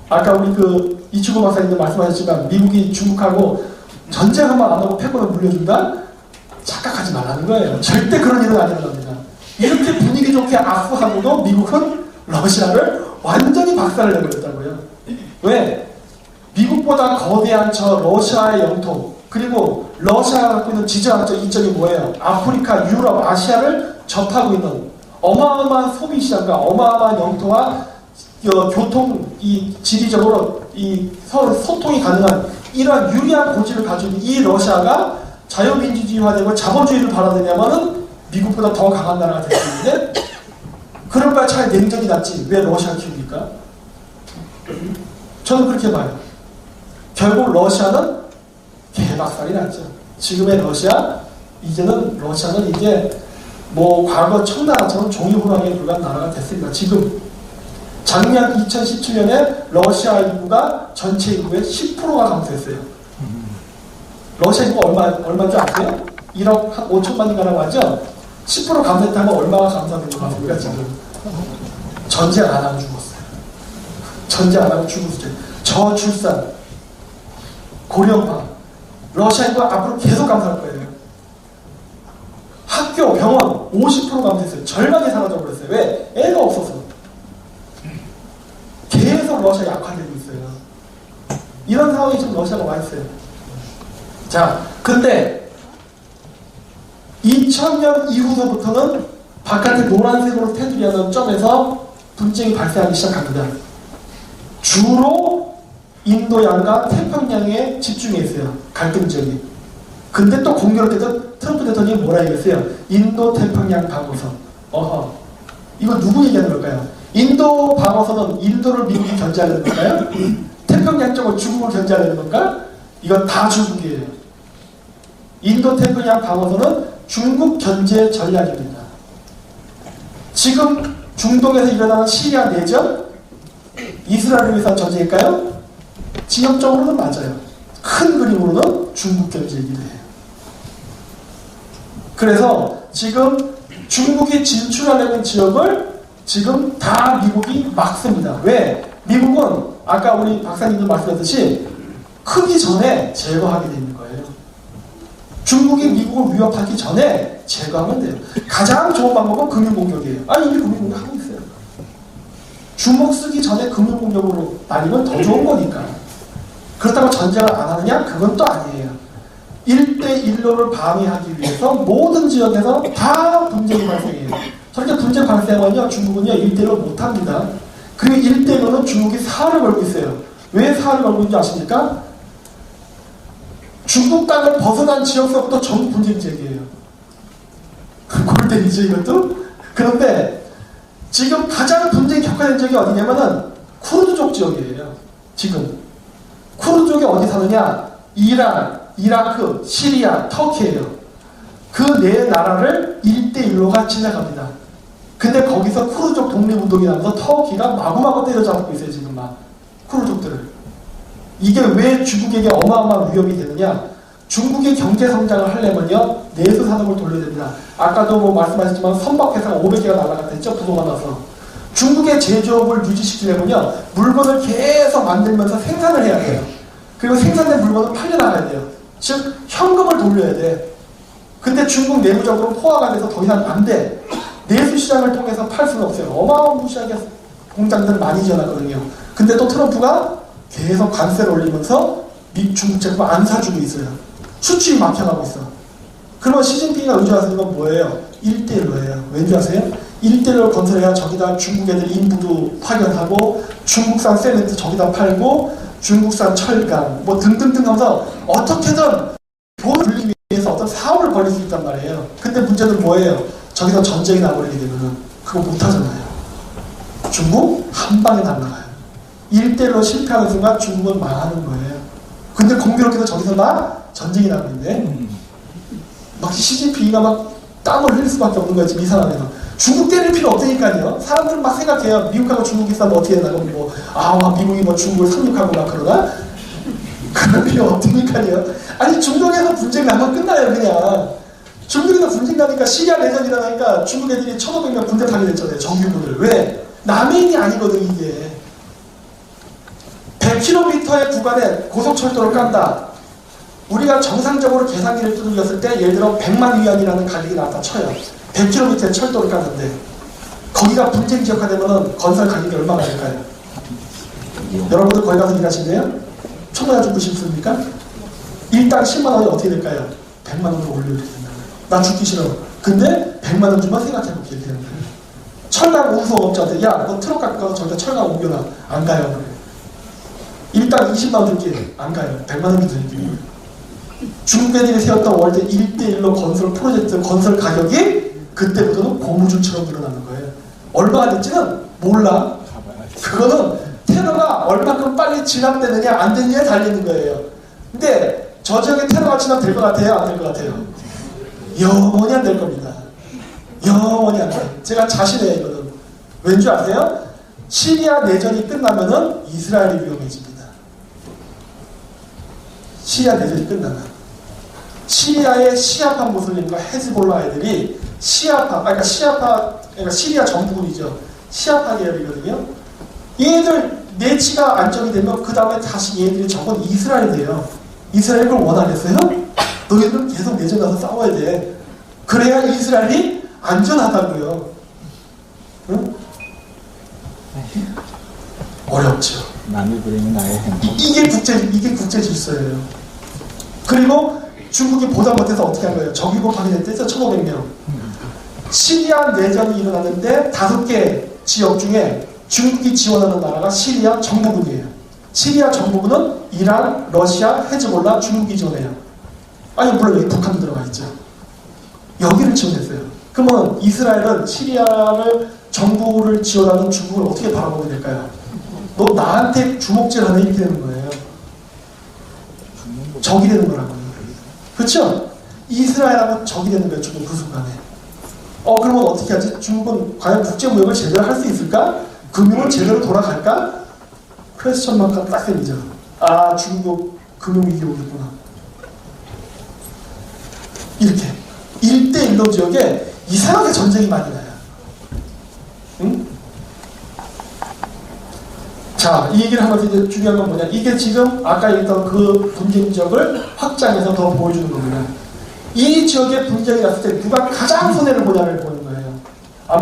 아까 우리 그 이치구 박사님도 말씀하셨지만 미국이 중국하고 전쟁 한번 안 하고 패권을 물려준다? 착각하지 말라는 거예요. 절대 그런 일은 안 일어납니다. 이렇게 분위기 좋게 악수하고도 미국은 러시아를 완전히 박살을 내버렸다고요. 왜? 미국보다 거대한 저 러시아의 영토 그리고 러시아가 갖고 있는 지정학적 이점이 뭐예요? 아프리카, 유럽, 아시아를 접하고 있는 어마어마한 소비 시장과 어마어마한 영토와 교통, 이 지리적으로 이 소통이 가능한 이러한 유리한 고지를 가지고 있는 이 러시아가 자유민주주의화되고 자본주의를 받아들이냐면은 미국보다 더 강한 나라가 될 수 있는데 그럴 바에 차라리 냉전이 낫지 왜 러시아 키웁니까? 저는 그렇게 봐요. 결국 러시아는 개박살이 났죠. 지금의 러시아, 이제는 러시아는 이제 뭐 과거 청나라처럼 종이호랑이에 불과한 나라가 됐습니다. 지금 작년 2017년에 러시아 인구가 전체 인구의 10%가 감소했어요. 러시아 인구가 얼마인 줄 아세요? 1억 5천만인가라고 하죠? 10% 감소했다면 얼마가 감소된 것 같습니까, 지금? 전쟁 안 하고 죽었어요. 전쟁 안 하고 죽었어요. 저출산, 고령화, 러시아 인구가 앞으로 계속 감소할 거예요. 학교, 병원 50% 감소했어요. 절반이 사라져 버렸어요. 왜? 애가 없어서. 계속 러시아 약화되고 있어요. 이런 상황이 지금 러시아가 와 있어요. 자, 근데 2000년 이후서부터는 바깥에 노란색으로 테두리하는 점에서 분쟁이 발생하기 시작합니다. 주로 인도양과 태평양에 집중해 있어요. 갈등 지역이. 근데 또 공교롭게도 트럼프 대통령이 뭐라 얘기했어요? 인도 태평양 방어선. 어허. 이거 누구 얘기하는 걸까요? 인도 방어선은 인도를 미국이 견제하려는 걸까요? 태평양 쪽을 중국을 견제하려는 걸까? 이건 다 중국이에요. 인도 태평양 방어선은 중국 견제 전략입니다. 지금 중동에서 일어나는 시리아 내전, 이스라엘을 위해서 전쟁일까요? 지역적으로는 맞아요. 큰 그림으로는 중국 견제이기도 해요. 그래서 지금 중국이 진출하려는 지역을 지금 다 미국이 막습니다. 왜? 미국은 아까 우리 박사님도 말씀하셨듯이 크기 전에 제거하게 되는 거예요. 중국이 미국을 위협하기 전에 제거하면 돼요. 가장 좋은 방법은 금융공격이에요. 아니, 이미 금융공격 하고 있어요. 주먹 쓰기 전에 금융공격으로 날리면 더 좋은 거니까. 그렇다고 전쟁을 안 하느냐? 그건 또 아니에요. 1대1로를 방해하기 위해서 모든 지역에서 다 분쟁이 발생해요. 저렇게 분쟁 발생하면요, 중국은요, 1대1로 못합니다. 그리고 1대1로는 중국이 사활을 걸고 있어요. 왜 사활을 걸고 있는지 아십니까? 중국 땅을 벗어난 지역서부터 전부 분쟁 지역이에요. 골때리죠, 이것도? 그런데 지금 가장 분쟁이 격화된 지역이 어디냐면은 쿠르드족 지역이에요. 지금. 쿠르드족이 어디 사느냐? 이란, 이라크, 시리아, 터키예요. 그 네 나라를 1대1로가 지나갑니다. 근데 거기서 쿠르드족 독립운동이 나면서 터키가 마구마구 때려잡고 있어요, 지금 막. 쿠르드족들을. 이게 왜 중국에게 어마어마한 위협이 되느냐? 중국이 경제 성장을 하려면요, 내수 산업을 돌려야 됩니다. 아까도 뭐 말씀하셨지만 선박회사가 500개가 날아갔댔죠, 부도가 나서. 중국의 제조업을 유지시키려면요, 물건을 계속 만들면서 생산을 해야 돼요. 그리고 생산된 물건을 팔려나가야 돼요. 즉, 현금을 돌려야 돼. 근데 중국 내부적으로 포화가 돼서 더 이상 안 돼. 내수 시장을 통해서 팔 수는 없어요. 어마어마하게 공장들을 많이 지어놨거든요. 근데 또 트럼프가 계속 관세를 올리면서 중국 제품 안 사주고 있어요. 수출이 막혀가고 있어. 그러면 시진핑이가 의지하는 건 뭐예요? 1대1로예요. 왠지 아세요? 1대1로 건설해야 저기다 중국 애들 인부도 파견하고 중국산 세멘트 저기다 팔고 중국산 철강 뭐 등등등 하면서 어떻게든 돈을 불리기 위해서 어떤 사업을 벌일 수 있단 말이에요. 근데 문제는 뭐예요? 저기서 전쟁이 나버리게 되면 그거 못하잖아요. 중국 한 방에 날아가요. 1대1로 실패하는 순간 중국은 망하는 거예요. 근데 공교롭게도 저기서 막 전쟁이 나고 있는데 막 시진핑이가 막 땀을 흘릴 수밖에 없는 거예요. 지금 이 상황에서. 중국 때릴 필요 없으니까요. 사람들은 막 생각해요. 미국하고 중국이 싸우면 어떻게 되나? 뭐, 미국이 뭐 중국을 상륙하고 막 그러나? 그럴 필요 없으니까요. 아니, 중동에서 분쟁 나면 끝나요, 그냥. 중동에서 분쟁 나니까 시리아 내전이 나니까 중국 애들이 1,500명 군대 파게 됐잖아요. 정규군을. 왜? 남해인이 아니거든, 이게. 100km의 구간에 고속철도를 깐다. 우리가 정상적으로 계산기를 두들겼을 때 예를 들어 100만 위안이라는 가격이 나왔다 쳐요. 100km의 철도를 깠는데 거기가 분쟁 지역화 되면 건설 가격이 얼마나 될까요? 여러분들 거기 가서 일하신대요? 천만 원 주고 싶습니까? 일당 10만 원이 어떻게 될까요? 100만 원으로 올려야 된다. 나 죽기 싫어. 근데 100만 원 주면 생각해볼게 되는 거예요. 철강 운송업자한테 야, 너 트럭 갖고 가서 저기다 철강 옮겨놔. 안 가요. 그래. 일당 20만 원 줄게. 안 가요. 100만 원 드릴게요. 중국 애들이 세웠던 월드 1대1로 건설 프로젝트 건설 가격이 그때부터는 고무줄처럼 늘어나는 거예요. 얼마가 될지는 몰라. 그거는 테러가 얼마큼 빨리 진압되느냐 안 되느냐에 달리는 거예요. 근데 저 지역에 테러가 진압될 것 같아요? 안 될 것 같아요? 영원히 안 될 겁니다. 영원히 안 돼요. 제가 자신해요, 이거는. 왠지 아세요? 시리아 내전이 끝나면은 이스라엘이 위험해집니다. 시리아 내전이 끝나면. 시리아의 시아파 무슬림과 헤즈볼라 애들이 그러니까 시리아 정부군이죠. 시아파 계열이거든요. 얘들 내치가 안정이 되면 그 다음에 다시 얘들이 적은 이스라엘이 돼요. 이스라엘이 그걸 원하겠어요? 너희들은 계속 내전 가서 싸워야 돼. 그래야 이스라엘이 안전하다고요. 응? 어렵죠. 남이 그리면 나의 행복. 이게 국제 질서예요. 그리고 중국이 보다 못해서 어떻게 한 거예요? 적이 곱하기 됐죠? 1,500명. 시리아 내전이 일어났는데 5개 지역 중에 중국이 지원하는 나라가 시리아 정부군이에요. 시리아 정부군은 이란, 러시아, 헤즈볼라, 중국이 지원해요. 아니 물론 여기 북한도 들어가 있죠. 여기를 지원했어요. 그러면 이스라엘은 시리아를 정부를 지원하는 중국을 어떻게 바라보게 될까요? 너 나한테 주먹질하는 이렇게 되는 거예요. 적이 되는 거라고요. 그렇죠? 이스라엘하고 적이 되는 거예요. 중국 그 순간에. 그러면 어떻게 하지? 중국은 과연 국제무역을 제대로 할 수 있을까? 금융은 제대로 돌아갈까? 퀘스천 마크가 딱 생기죠. 아, 중국 금융위기 오겠구나. 이렇게 1대1로 지역에 이상하게 전쟁이 많이 나요. 응? 자, 이 얘기를 하면서 이제 중요한 건 뭐냐? 이게 지금 아까 얘기했던 그 분쟁 지역을 확장해서 더 보여주는 겁니다. 이 지역에 분쟁이 났을 때 누가 가장 손해를 보냐를 보는 거예요.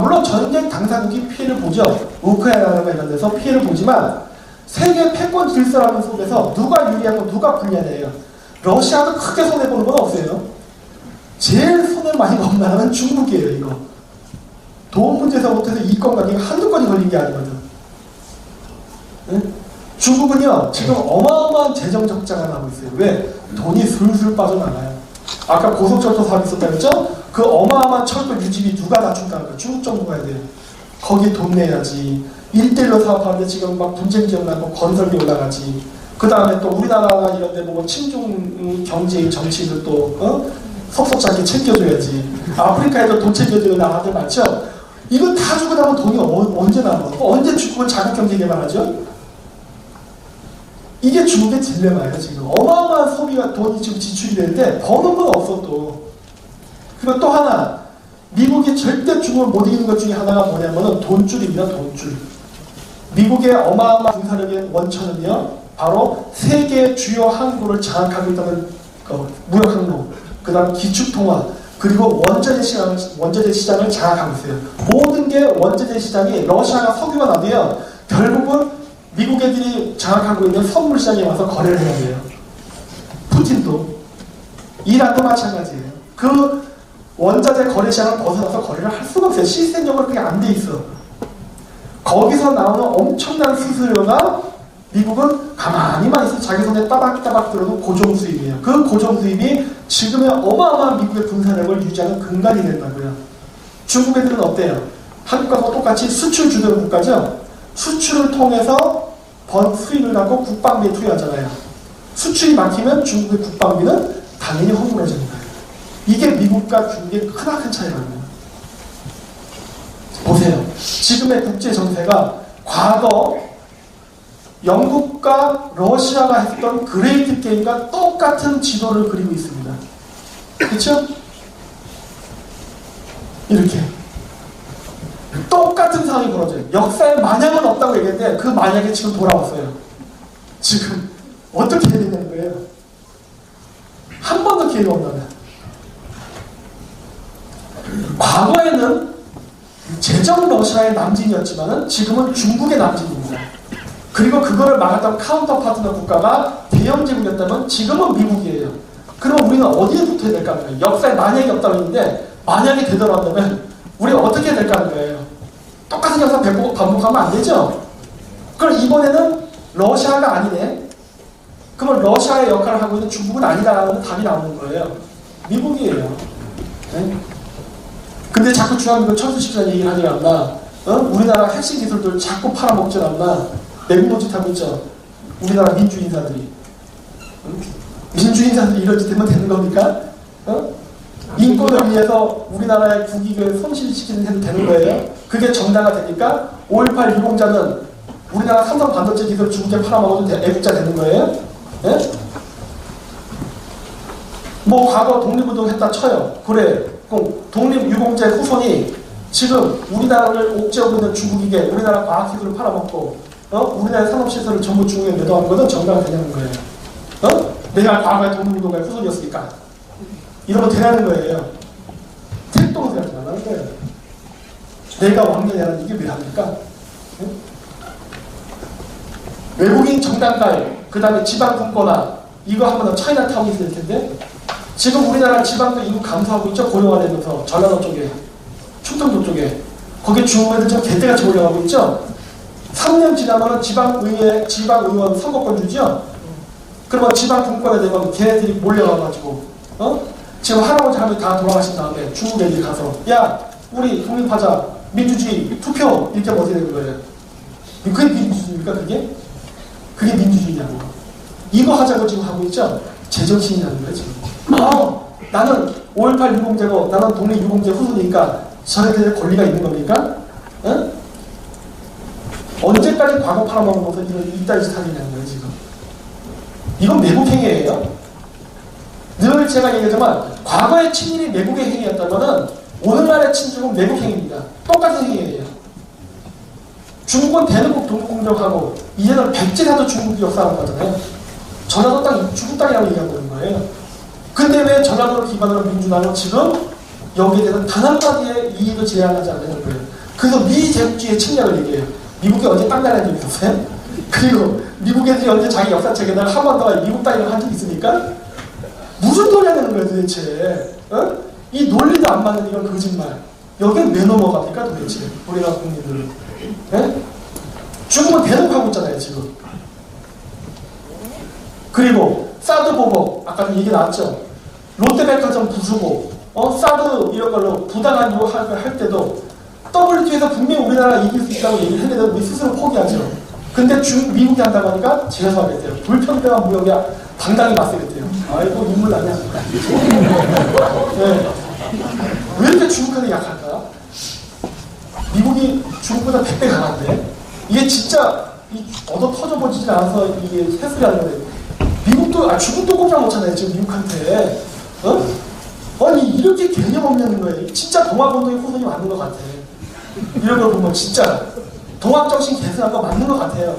물론 전쟁 당사국이 피해를 보죠. 우크라이나가 이런 데서 피해를 보지만 세계 패권 질서라는 속에서 누가 유리하고 누가 불리하냐예요. 러시아도 크게 손해보는 건 없어요. 제일 손해 많이 본 나라는 중국이에요. 이거 돈 문제에서부터 해서 이권 관계가 한두 건이 걸린 게 아니거든. 응? 중국은요 지금 어마어마한 재정 적자가 나고 있어요. 왜? 돈이 술술 빠져나가요. 아까 고속철도 사업이 있었다 그랬죠? 그 어마어마한 철도 유지비 누가 다 줄까? 중국 정부가 해야 돼요. 거기 돈 내야지. 1대1로 사업하는데 지금 막 분쟁 지역 나고 건설비 올라가지. 그 다음에 또 우리나라나 이런 데 보면 친중 경제인 정치인들 또 섭섭지 않게 챙겨줘야지. 아프리카에도 돈 챙겨주는 나라들 많죠? 이거 다 주고 나면 돈이 언제 나와? 언제 중국은 자국경제 개발하죠? 이게 중국의 딜레마예요. 지금 어마어마한 소비가 돈이 지금 지출이 되는데 버는 건 없어 또. 그리고 또 하나 미국이 절대 중국을 못 이기는 것 중에 하나가 뭐냐면은 돈줄입니다. 돈줄. 미국의 어마어마한 군사력의 원천은요 바로 세계 주요 항구를 장악하고 있다는 무역 항로, 그 다음 기축통화, 그리고 원자재 시장을 장악하고 있어요. 모든 게 원자재 시장이 러시아가 석유가 나도요 결국은 미국 애들이 장악하고 있는 선물 시장에 와서 거래를 해야 돼요. 푸틴도 이란도 마찬가지예요. 그 원자재 거래 시장을 벗어나서 거래를 할 수가 없어요. 시스템적으로 그게 안 돼 있어. 거기서 나오는 엄청난 수수료가 미국은 가만히만 있어서 자기 손에 따박따박 들어도 고정 수입이에요. 그 고정 수입이 지금의 어마어마한 미국의 군사력을 유지하는 근간이 된다고요. 중국 애들은 어때요? 한국과 똑같이 수출 주도는 국가죠. 수출을 통해서 번 수입을 갖고 국방비에 투여하잖아요. 수출이 막히면 중국의 국방비는 당연히 허물어집니다. 이게 미국과 중국의 크나큰 차이거든요. 보세요. 지금의 국제 정세가 과거 영국과 러시아가 했던 그레이트 게임과 똑같은 지도를 그리고 있습니다. 그렇죠? 이렇게 똑같은 상황이 벌어져요. 역사에 만약은 없다고 얘기했는데 그 만약에 지금 돌아왔어요. 지금 어떻게 해야 되는 거예요? 한 번도 기회가 없나요? 과거에는 제정 러시아의 남진이었지만은 지금은 중국의 남진입니다. 그리고 그거를 막았던 카운터 파트너 국가가 대영 제국이었다면 지금은 미국이에요. 그럼 우리는 어디에 붙어야 될까 하는 거예요. 역사에 만약이 없다고 했는데 만약에 되더라면 우리가 어떻게 해야 될까 하는 거예요. 똑같은 역사 반복하면 안 되죠. 그럼 이번에는 러시아가 아니네. 그러면 러시아의 역할을 하고 있는 중국은 아니다라는 답이 나오는 거예요. 미국이에요. 네? 근데 자꾸 중앙미국 철수시키자는 얘기를 하지 않나? 우리나라 핵심 기술들 자꾸 팔아먹지 않나? 내국 짓 하고 있죠. 우리나라 민주인사들이. 민주인사들이 이런 짓 하면 되는 겁니까? 인권을 위해서 우리나라의 국익을 손실시키는 해도 되는 거예요? 그게 정당화 됩니까? 5.18 유공자는 우리나라 삼성 반도체 기술 중국에 팔아먹어도 애국자 되는 거예요? 예? 뭐 과거 독립운동 했다 쳐요. 그래. 그럼 독립유공자 후손이 지금 우리나라를 옥죄하고 있는 중국에게 우리나라 과학기술을 팔아먹고 우리나라의 산업시설을 전부 중국에 매도하는 것은 정당화 되냐는 거예요. 내가 과거에 독립운동가의 후손이었으니까 이러면 되냐는 거예요. 택도 생각이 안 하는 거예요. 내가 왕년이라는 이게 왜 합니까? 외국인 정당가에 그 다음에 지방분권화 이거 하면 차이나타운이 될 텐데 지금 우리나라 지방도 인구 감소하고 있죠. 고령화되면서 전라도 쪽에 충청도 쪽에 거기에 중국 애들 좀 개떼같이 몰려가고 있죠. 3년 지나면 지방의회, 지방의원 선거권 주죠. 그러면 지방분권에 되면 걔네들이 몰려가가지고 지금 할아버지 할머니 다 돌아가신 다음에 중국 애들이 가서 야 우리 독립하자 민주주의 투표 이렇게 하면 어떻게 되는 거예요? 그게 민주주의입니까 그게? 그게 민주주의냐고. 이거 하자고 지금 하고 있죠? 제정신이라는 거예요 지금. 나는 5.18 유공자고 나는 독립 유공자 후손이니까 저희들의 권리가 있는 겁니까? 응? 언제까지 과거 팔아먹으면서 이따위 짓 하겠냐는 거예요 지금. 이건 매국 행위예요. 늘 제가 얘기하지만 과거의 친일이 매국의 행위였다면 오늘날의 친중은 매국 행위입니다. 똑같은 행위예요. 중국은 대놓고 독립공격하고 이제는 백제사도 중국이 역사하는 거잖아요. 전라도 땅 중국 땅이라고 얘기하고 있는 거예요. 근데 왜 전라도를 기반으로 민주당은 지금 여기에 대해서 단 한마디의 이의도 제한하지 않는 거예요. 그래서 미제국주의 침략을 얘기해요. 미국이 언제 땅 달라는 적이 있었어요? 그리고 미국 애들이 언제 자기 역사책에다가 한 번 더 미국 땅이라고 한 적이 있습니까? 무슨 소리 하는 거예요 도대체? 이 논리도 안 맞는 이런 거짓말. 여긴 왜 넘어갑니까 도대체? 우리나라 국민들은. 중국은 대놓고 하고 있잖아요 지금. 그리고 사드 보복 아까 얘기 나왔죠. 롯데백화점 부수고 사드 이런 걸로 부당한 유혹을 할 때도 WTO에서 분명히 우리나라가 이길 수 있다고 얘기를 했는데 우리 스스로 포기하죠. 근데 미국이 한다고 하니까 제소하겠대요. 불평등한 무역에 당당히 맞서겠대요. 아이고 눈물 나냐. 네. 왜 이렇게 중국한테 약할까? 미국이 중국보다 100배 강한데 이게 진짜 얻어 터져버리지 않아서 이게 해설하는 거예요. 미국도 중국도 꼼짝 못하네 지금 미국한테. 아니 이렇게 개념 없냐는 거예요. 진짜 동학운동의 후손이 맞는 것 같아. 이런 걸 보면 진짜 동학정신 개선한 거 맞는 것 같아요.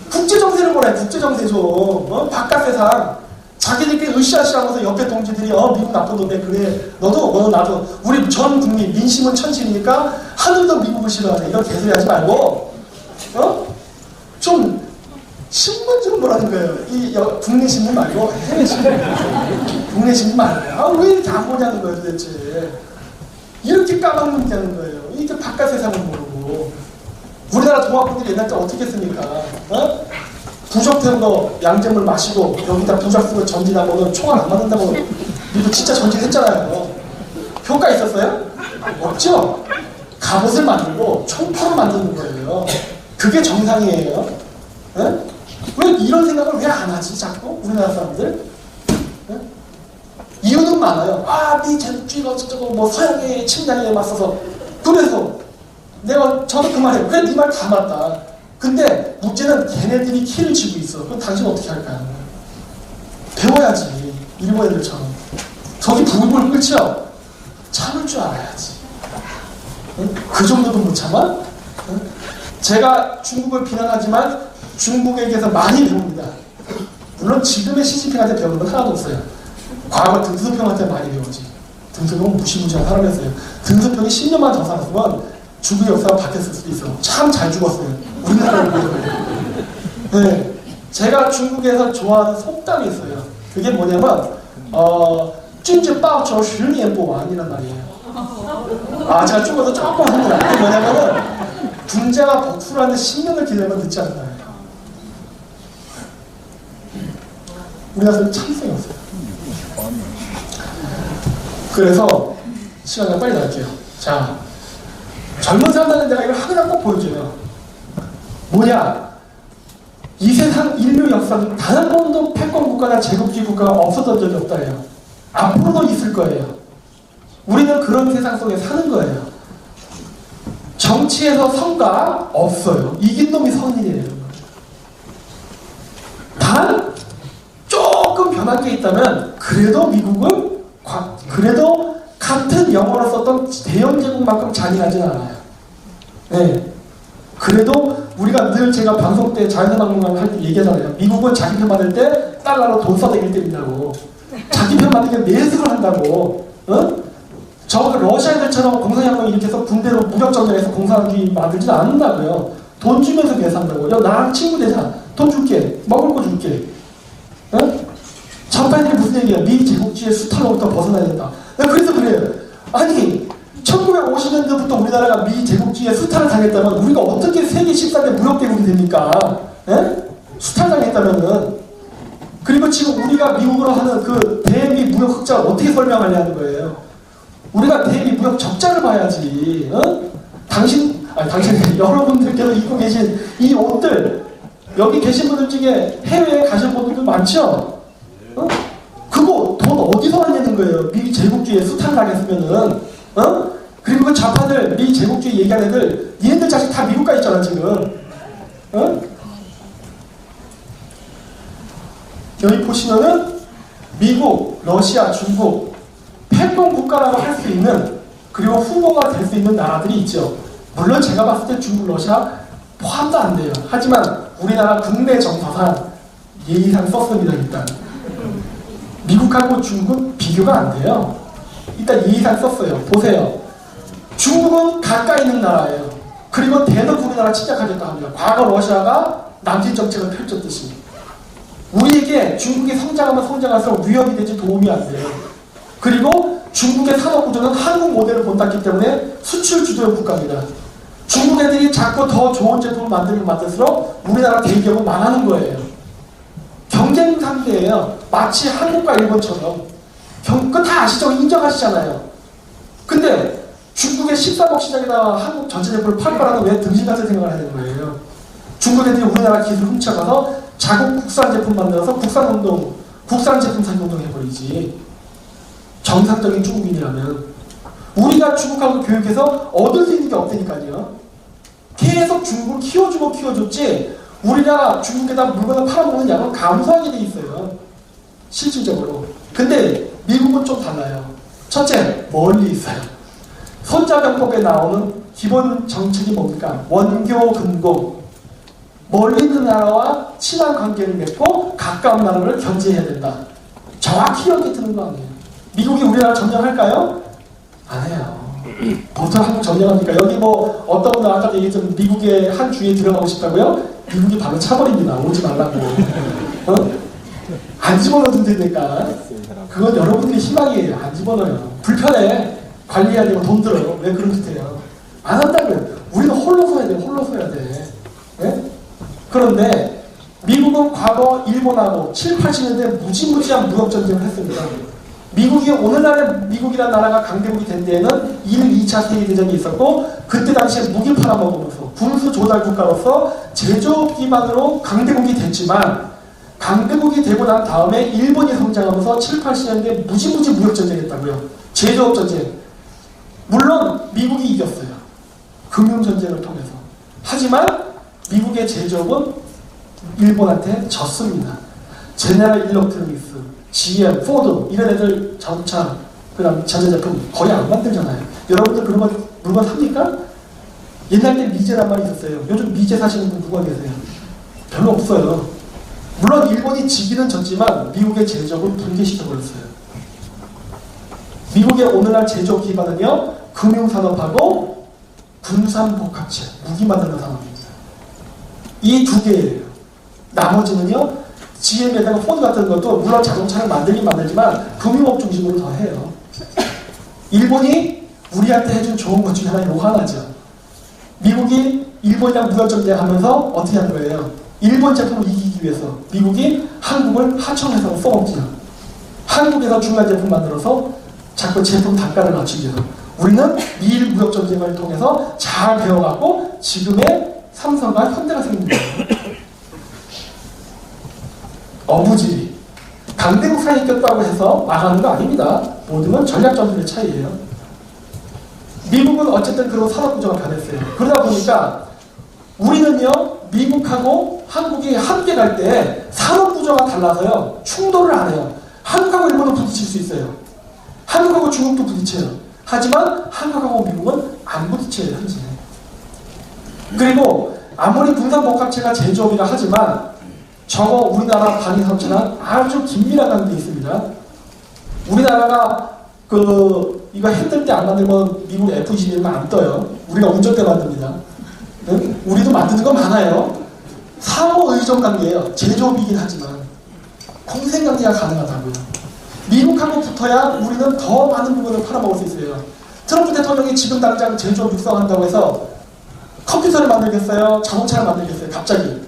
국제정세를 보래. 국제정세 좀. 바깥 세상 자기들끼리 으쌰으쌰하면서 옆에 동지들이 미국 나쁜 놈에 그래 너도 나도 우리 전 국민 민심은 천심이니까 하늘도 미국을 싫어하네. 이런 개소리 하지 말고 좀 신문 좀 보라는 거예요. 이 국내 신문 말고 해외 신문. 국내 신문 말고 왜 이렇게 안 보냐는 거예요 도대체. 이렇게 까먹는다는 거예요. 이렇게 바깥 세상을 모르고. 우리나라 동학분들이 옛날 때 어떻게 했습니까? 부적된 거 양재물 마시고 여기다 부적 쓰고 전진하고는 총알 안 맞는다고 이거 진짜 전진했잖아요. 효과 있었어요? 없죠? 갑옷을 만들고 총포를 만드는 거예요. 그게 정상이에요. 왜 이런 생각을 왜 안 하지 자꾸 우리나라 사람들? 이유는 많아요. 미제국주의가 어쩌고 뭐 서양의 침략에 맞서서. 그래서 저도 그 말해요. 그래 네 말 다 맞다. 근데 문제는 걔네들이 키를 쥐고 있어. 그럼 당신 어떻게 할까요? 배워야지. 일본 애들처럼. 저기 부글부글 끓죠? 참을 줄 알아야지. 그 정도도 못 참아? 제가 중국을 비난하지만 중국에게서 많이 배웁니다. 물론 지금의 시진핑한테 배우는 건 하나도 없어요. 과거 등소평한테 많이 배우지. 등소평은 무시무시한 사람이었어요. 등소평이 10년만 더 살았으면 중국 역사가 바뀌었을 수도 있어. 참 잘 죽었어요. 우리나라를 위해서. 네. 제가 중국에서 좋아하는 속담이 있어요. 그게 뭐냐면, 찐즈 빠오처 10년 보완이란 말이에요. 제가 중국에서 조금 합니다. 그게 뭐냐면은, 군자가 복수를 하는데 10년을 기다리면 늦지 않다. 우리나라 사람 참성이 없어요. 그래서, 시간이 빨리 나갈게요. 자. 젊은 사람들은 내가 이걸 항상 꼭 보여줘요. 뭐냐? 이 세상 인류 역사는 단 한 번도 패권 국가나 제국주의 국가가 없었던 적이 없다예요. 앞으로도 있을 거예요. 우리는 그런 세상 속에 사는 거예요. 정치에서 성과 없어요. 이긴 놈이 선이에요. 단 조금 변한 게 있다면 그래도 미국은 그래도 같은 영어로 썼던 대영 제국만큼 잔인하진 않아요. 네. 그래도 우리가 늘 제가 방송 때 자연사방송을 할 때 얘기하잖아요. 미국은 자기 편 만들 때 달러로 돈 써서 1등이라고. 자기 편 만들게 매수를 한다고. 저 러시아인들처럼 공산혁명을 일으켜서 군대로 무력전쟁에서 공산주의 만들지는 않는다고요. 돈 주면서 매수한다고. 나랑 친구 되자. 돈 줄게. 먹을 거 줄게. 전파들이 무슨 얘기야? 미 제국주의 수탈로부터 벗어나야 된다. 그래서 그래요. 아니 1950년대부터 우리나라가 미 제국주의에 수탈을 당했다면 우리가 어떻게 세계 14대 무역대국이 됩니까? 수탈당했다면은. 그리고 지금 우리가 미국으로 하는 그 대미 무역 흑자를 어떻게 설명하냐는 거예요. 우리가 대미 무역 적자를 봐야지. 당신 여러분들께서 입고 계신 이 옷들, 여기 계신 분들 중에 해외에 가신 분들도 많죠? 그거 돈 어디서 왔냐는 거예요. 미 제국주의에 수탈을 하겠으면은. 그리고 그 좌파들, 미 제국주의 얘기하는 애들, 얘네들 자식 다 미국 가 있잖아, 지금. 여기 보시면은 미국, 러시아, 중국, 패권 국가라고 할 수 있는, 그리고 후보가 될 수 있는 나라들이 있죠. 물론 제가 봤을 때 중국, 러시아 포함도 안 돼요. 하지만 우리나라 국내 정서상 예의상 썼습니다, 일단. 미국하고 중국은 비교가 안 돼요. 일단 예의상 썼어요. 보세요. 중국은 가까이 있는 나라예요. 그리고 대놓고 우리나라 침략하겠다 합니다. 과거 러시아가 남진 정책을 펼쳤듯이. 우리에게 중국이 성장하면 성장할수록 위협이 되지 도움이 안 돼요. 그리고 중국의 산업구조는 한국 모델을 본땄기 때문에 수출 주도의 국가입니다. 중국 애들이 자꾸 더 좋은 제품을 만들면 만들수록 우리나라 대기업은 망하는 거예요. 경쟁 상대예요. 마치 한국과 일본처럼. 그거 다 아시죠? 인정하시잖아요. 근데 중국의 13억 시장에다 한국 전체 제품을 팔거라는 왜 등신 같은 생각을 하는 거예요. 중국 애들이 우리나라 기술 훔쳐가서 자국 국산 제품 만들어서 국산 운동, 국산 제품 사기 운동 해버리지. 정상적인 중국인이라면. 우리가 중국하고 교육해서 얻을 수 있는 게 없다니까요. 계속 중국을 키워줬지 우리나라 중국에다 물건을 팔아먹는 양은 감소하게 돼 있어요. 실질적으로. 근데 미국은 좀 달라요. 첫째, 멀리 있어요. 손자병법에 나오는 기본 정책이 뭡니까? 원교 근공. 멀리 있는 나라와 친한 관계를 맺고 가까운 나라를 견제해야 된다. 정확히 여기 드는 거 아니에요. 미국이 우리나라 점령할까요? 안 해요. 보통 한국 점령합니까? 여기 뭐 어떤 분들 아까 얘기했던 미국의 한 주에 들어가고 싶다고요? 미국이 바로 차버립니다. 오지 말라고. 안 집어넣는다니까. 그건 여러분들의 희망이에요. 안 집어넣어요. 불편해. 관리해야 되고 돈 들어요. 왜 그런 짓 해요? 안 한다고요. 우리는 홀로 서야 돼. 홀로 서야 돼. 네? 그런데 미국은 과거 일본하고 7, 80년대 무지무지한 무역전쟁을 했습니다. 미국이 오늘날의 미국이라는 나라가 강대국이 된 데에는 1, 2차 세계대전이 있었고 그때 당시에 무기 팔아먹으면서 군수 조달 국가로서 제조업 기반으로 강대국이 됐지만 강대국이 되고 난 다음에 일본이 성장하면서 7, 80년대 무지무지 무역전쟁을 했다고요. 제조업 전쟁. 물론 미국이 이겼어요. 금융전쟁을 통해서. 하지만 미국의 제조업은 일본한테 졌습니다. 제네럴 일렉트로닉스, GM, 포드 이런 애들 자동차, 그다음 전자제품 거의 안 만들잖아요. 여러분들 그런 거 물건 삽니까? 옛날 때 미제란 말이 있었어요. 요즘 미제 사시는 분 누가 계세요? 별로 없어요. 물론 일본이 지기는 졌지만 미국의 제조업은 붕괴시켜버렸어요. 미국의 오늘날 제조업 기반은요, 금융산업하고 군산복합체, 무기 만드는 산업입니다. 이 두 개예요. 나머지는요, GM에다가 포드 같은 것도 물론 자동차를 만들긴 만들지만 금융업 중심으로 더 해요. 일본이 우리한테 해준 좋은 것 중에 하나는 요 하나죠. 미국이 일본이랑 무역전쟁하면서 어떻게 한 거예요? 일본 제품을 이기기 위해서 미국이 한국을 하청해서 써먹지요. 한국에서 중간 제품 만들어서 자꾸 제품 단가를 낮추기 위해서. 우리는 미일 무역전쟁을 통해서 잘 배워갖고 지금의 삼성과 현대가 생긴 거예요. 어부지리. 강대국 사이에 꼈다고 해서 망하는 거 아닙니다. 모든 건 전략전술의 차이예요. 미국은 어쨌든 그런 산업구조가 변했어요. 그러다 보니까 우리는요, 미국하고 한국이 함께 갈 때 산업구조가 달라서요, 충돌을 안 해요. 한국하고 일본은 부딪힐 수 있어요. 한국하고 중국도 부딪혀요. 하지만 한국하고 미국은 안 부딪혀요, 현재. 그리고 아무리 분산복합체가 제조업이라 하지만 저거 우리나라 방위산업체는 아주 긴밀한 관계에 있습니다. 우리나라가 이거 힘들 때 안 만들면 미국 F-21만 안 떠요. 우리가 운전대 만듭니다. 응? 우리도 만드는 거 많아요. 상호 의존 관계예요. 제조업이긴 하지만 공생 관계가 가능하다고요. 미국하고 붙어야 우리는 더 많은 부분을 팔아먹을 수 있어요. 트럼프 대통령이 지금 당장 제조업 육성한다고 해서 컴퓨터를 만들겠어요? 자동차를 만들겠어요? 갑자기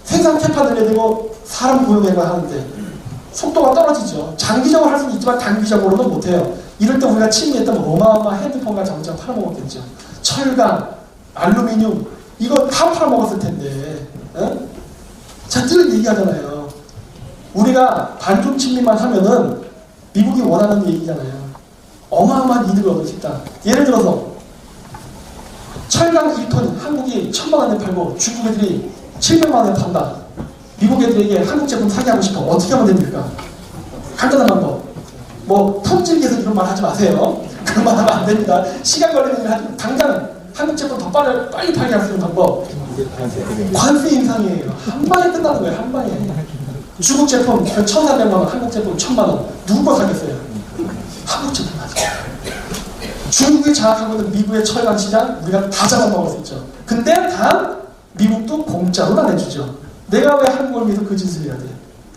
생산 캐파 늘려내고 사람 고용해가 하는데 속도가 떨어지죠. 장기적으로 할 수는 있지만 단기적으로는 못해요. 이럴 때 우리가 침미했던 어마어마한 핸드폰과 자동차 팔아먹었겠죠. 철강, 알루미늄 이거 다 팔아먹었을 텐데 자, 늘 얘기하잖아요. 우리가 반중 침리만 하면은 미국이 원하는 얘기잖아요. 어마어마한 이득을 얻을 수 있다. 예를 들어서 철강 1톤 한국이 1000만 원에 팔고 중국 애들이 700만 원에 판다. 미국 애들에게 한국 제품 사게 하고 싶어. 어떻게 하면 됩니까? 간단한 방법. 뭐 턴질기에서 이런 말 하지 마세요. 그런 말 하면 안 됩니다. 시간 걸리는 일 하지. 당장 한국 제품 더 빨리 팔게 할 수 있는 방법. 관세 인상이에요. 한 방에 끝나는 거예요. 한 방에. 중국 제품 1,400만 원, 한국 제품 1,000만 원. 누구 사겠어요? 한국 제품 하죠. 중국이 장악하고 있는 미국의 철강 시장 우리가 다 잡아먹을 수 있죠. 근데 단 미국도 공짜로 안 해주죠. 내가 왜 한국을 위해서 그 짓을 해야 돼?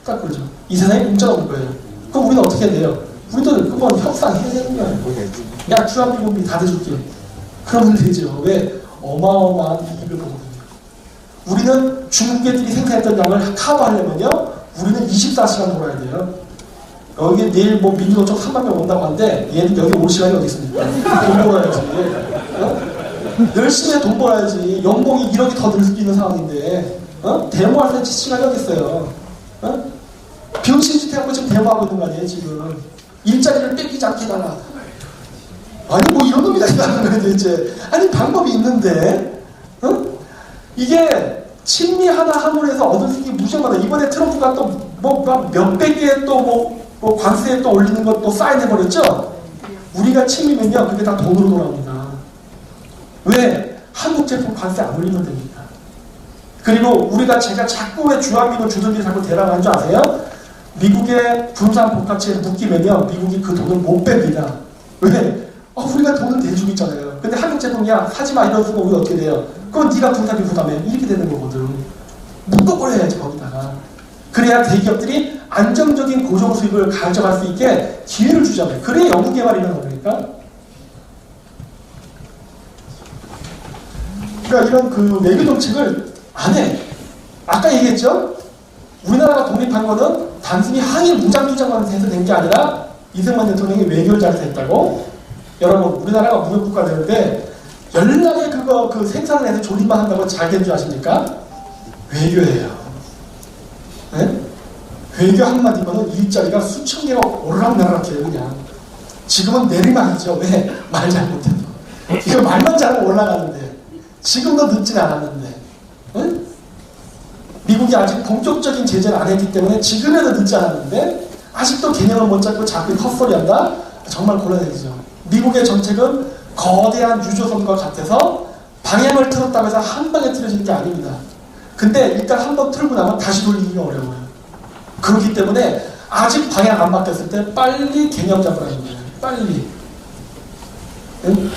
딱 그러죠. 이 세상에 공짜가 올 거예요. 그럼 우리는 어떻게 해야 돼요? 우리도 그건 협상해야 되는 거예요. 야, 주한미군비 다 대줄게. 그러면 되죠. 왜? 어마어마한 이익을 보거든요. 우리는 중국 애들이 생산했던 양을 커버하려면요, 우리는 24시간 돌아야 돼요. 여기 내일 뭐 민주노총 3만 명 온다고 하는데 얘는 여기 올 시간이 어디 있습니까? 돈 벌어야지. 열심히 돈 벌어야지. 연봉이 1억이 더 늘 수 있는 상황인데 데모할 때 시간이 어디 있어요? 병신짓 해갖고 지금 데모하고 있는 거 아니에요 지금. 일자리를 뺏기지 않게 해달라. 아니 뭐 이런 놈이다 이거 하는 거예요 이제. 아니 방법이 있는데 이게 친미 하나 함으로해서 얻을 수 있는 게 무시하다. 이번에 트럼프가 또 뭐 몇백 개 또 뭐 관세에 또 올리는 것도 사인해버렸죠? 우리가 친미면요 그게 다 돈으로 돌아옵니다. 왜? 한국 제품 관세 안 올리면 됩니다. 그리고 제가 자꾸 왜 주한미군 주둔들이 자꾸 대란하는 줄 아세요? 미국의 분산 복합체에 묶이면요 미국이 그 돈을 못 뺍니다. 왜? 우리가 돈은 대주고 있잖아요. 근데 한국 제품이야 사지마 이런 수가 우리 어떻게 돼요? 그럼 네가 분산비 부담해. 이렇게 되는 거거든. 묶어버려 해야지 거기다가. 그래야 대기업들이 안정적인 고정 수익을 가져갈 수 있게 기회를 주잖아요. 그래야 연구개발이 일어나는 거니까. 그러니까 이런 그 외교 정책을 안 해. 아까 얘기했죠? 우리나라가 독립한 거는 단순히 항일 무장주장만 해서 된 게 아니라 이승만 대통령이 외교를 잘해서 했다고. 여러분 우리나라가 무역국가 되는데 연락에 그 생산을 해서 조립만 한다고 잘 된 줄 아십니까? 외교예요. 네? 외교 한마디면은 일자리가 수천 개가 오르락내리락해요 그냥. 지금은 내리막이죠. 왜? 말 잘못해도. 이거 말만 잘하면 올라가는데 지금도 늦진 않았는데 응? 미국이 아직 본격적인 제재를 안 했기 때문에 지금에도 늦지 않았는데 아직도 개념을 못 잡고 자꾸 헛소리한다? 정말 곤란해지죠. 미국의 정책은 거대한 유조선과 같아서 방향을 틀었다고 해서 한 방에 틀어지는 게 아닙니다. 근데 일단 한 번 틀고 나면 다시 돌리기가 어려워요. 그렇기 때문에 아직 방향 안 바뀌었을 때 빨리 개념 잡으라는 거예요. 빨리. 응?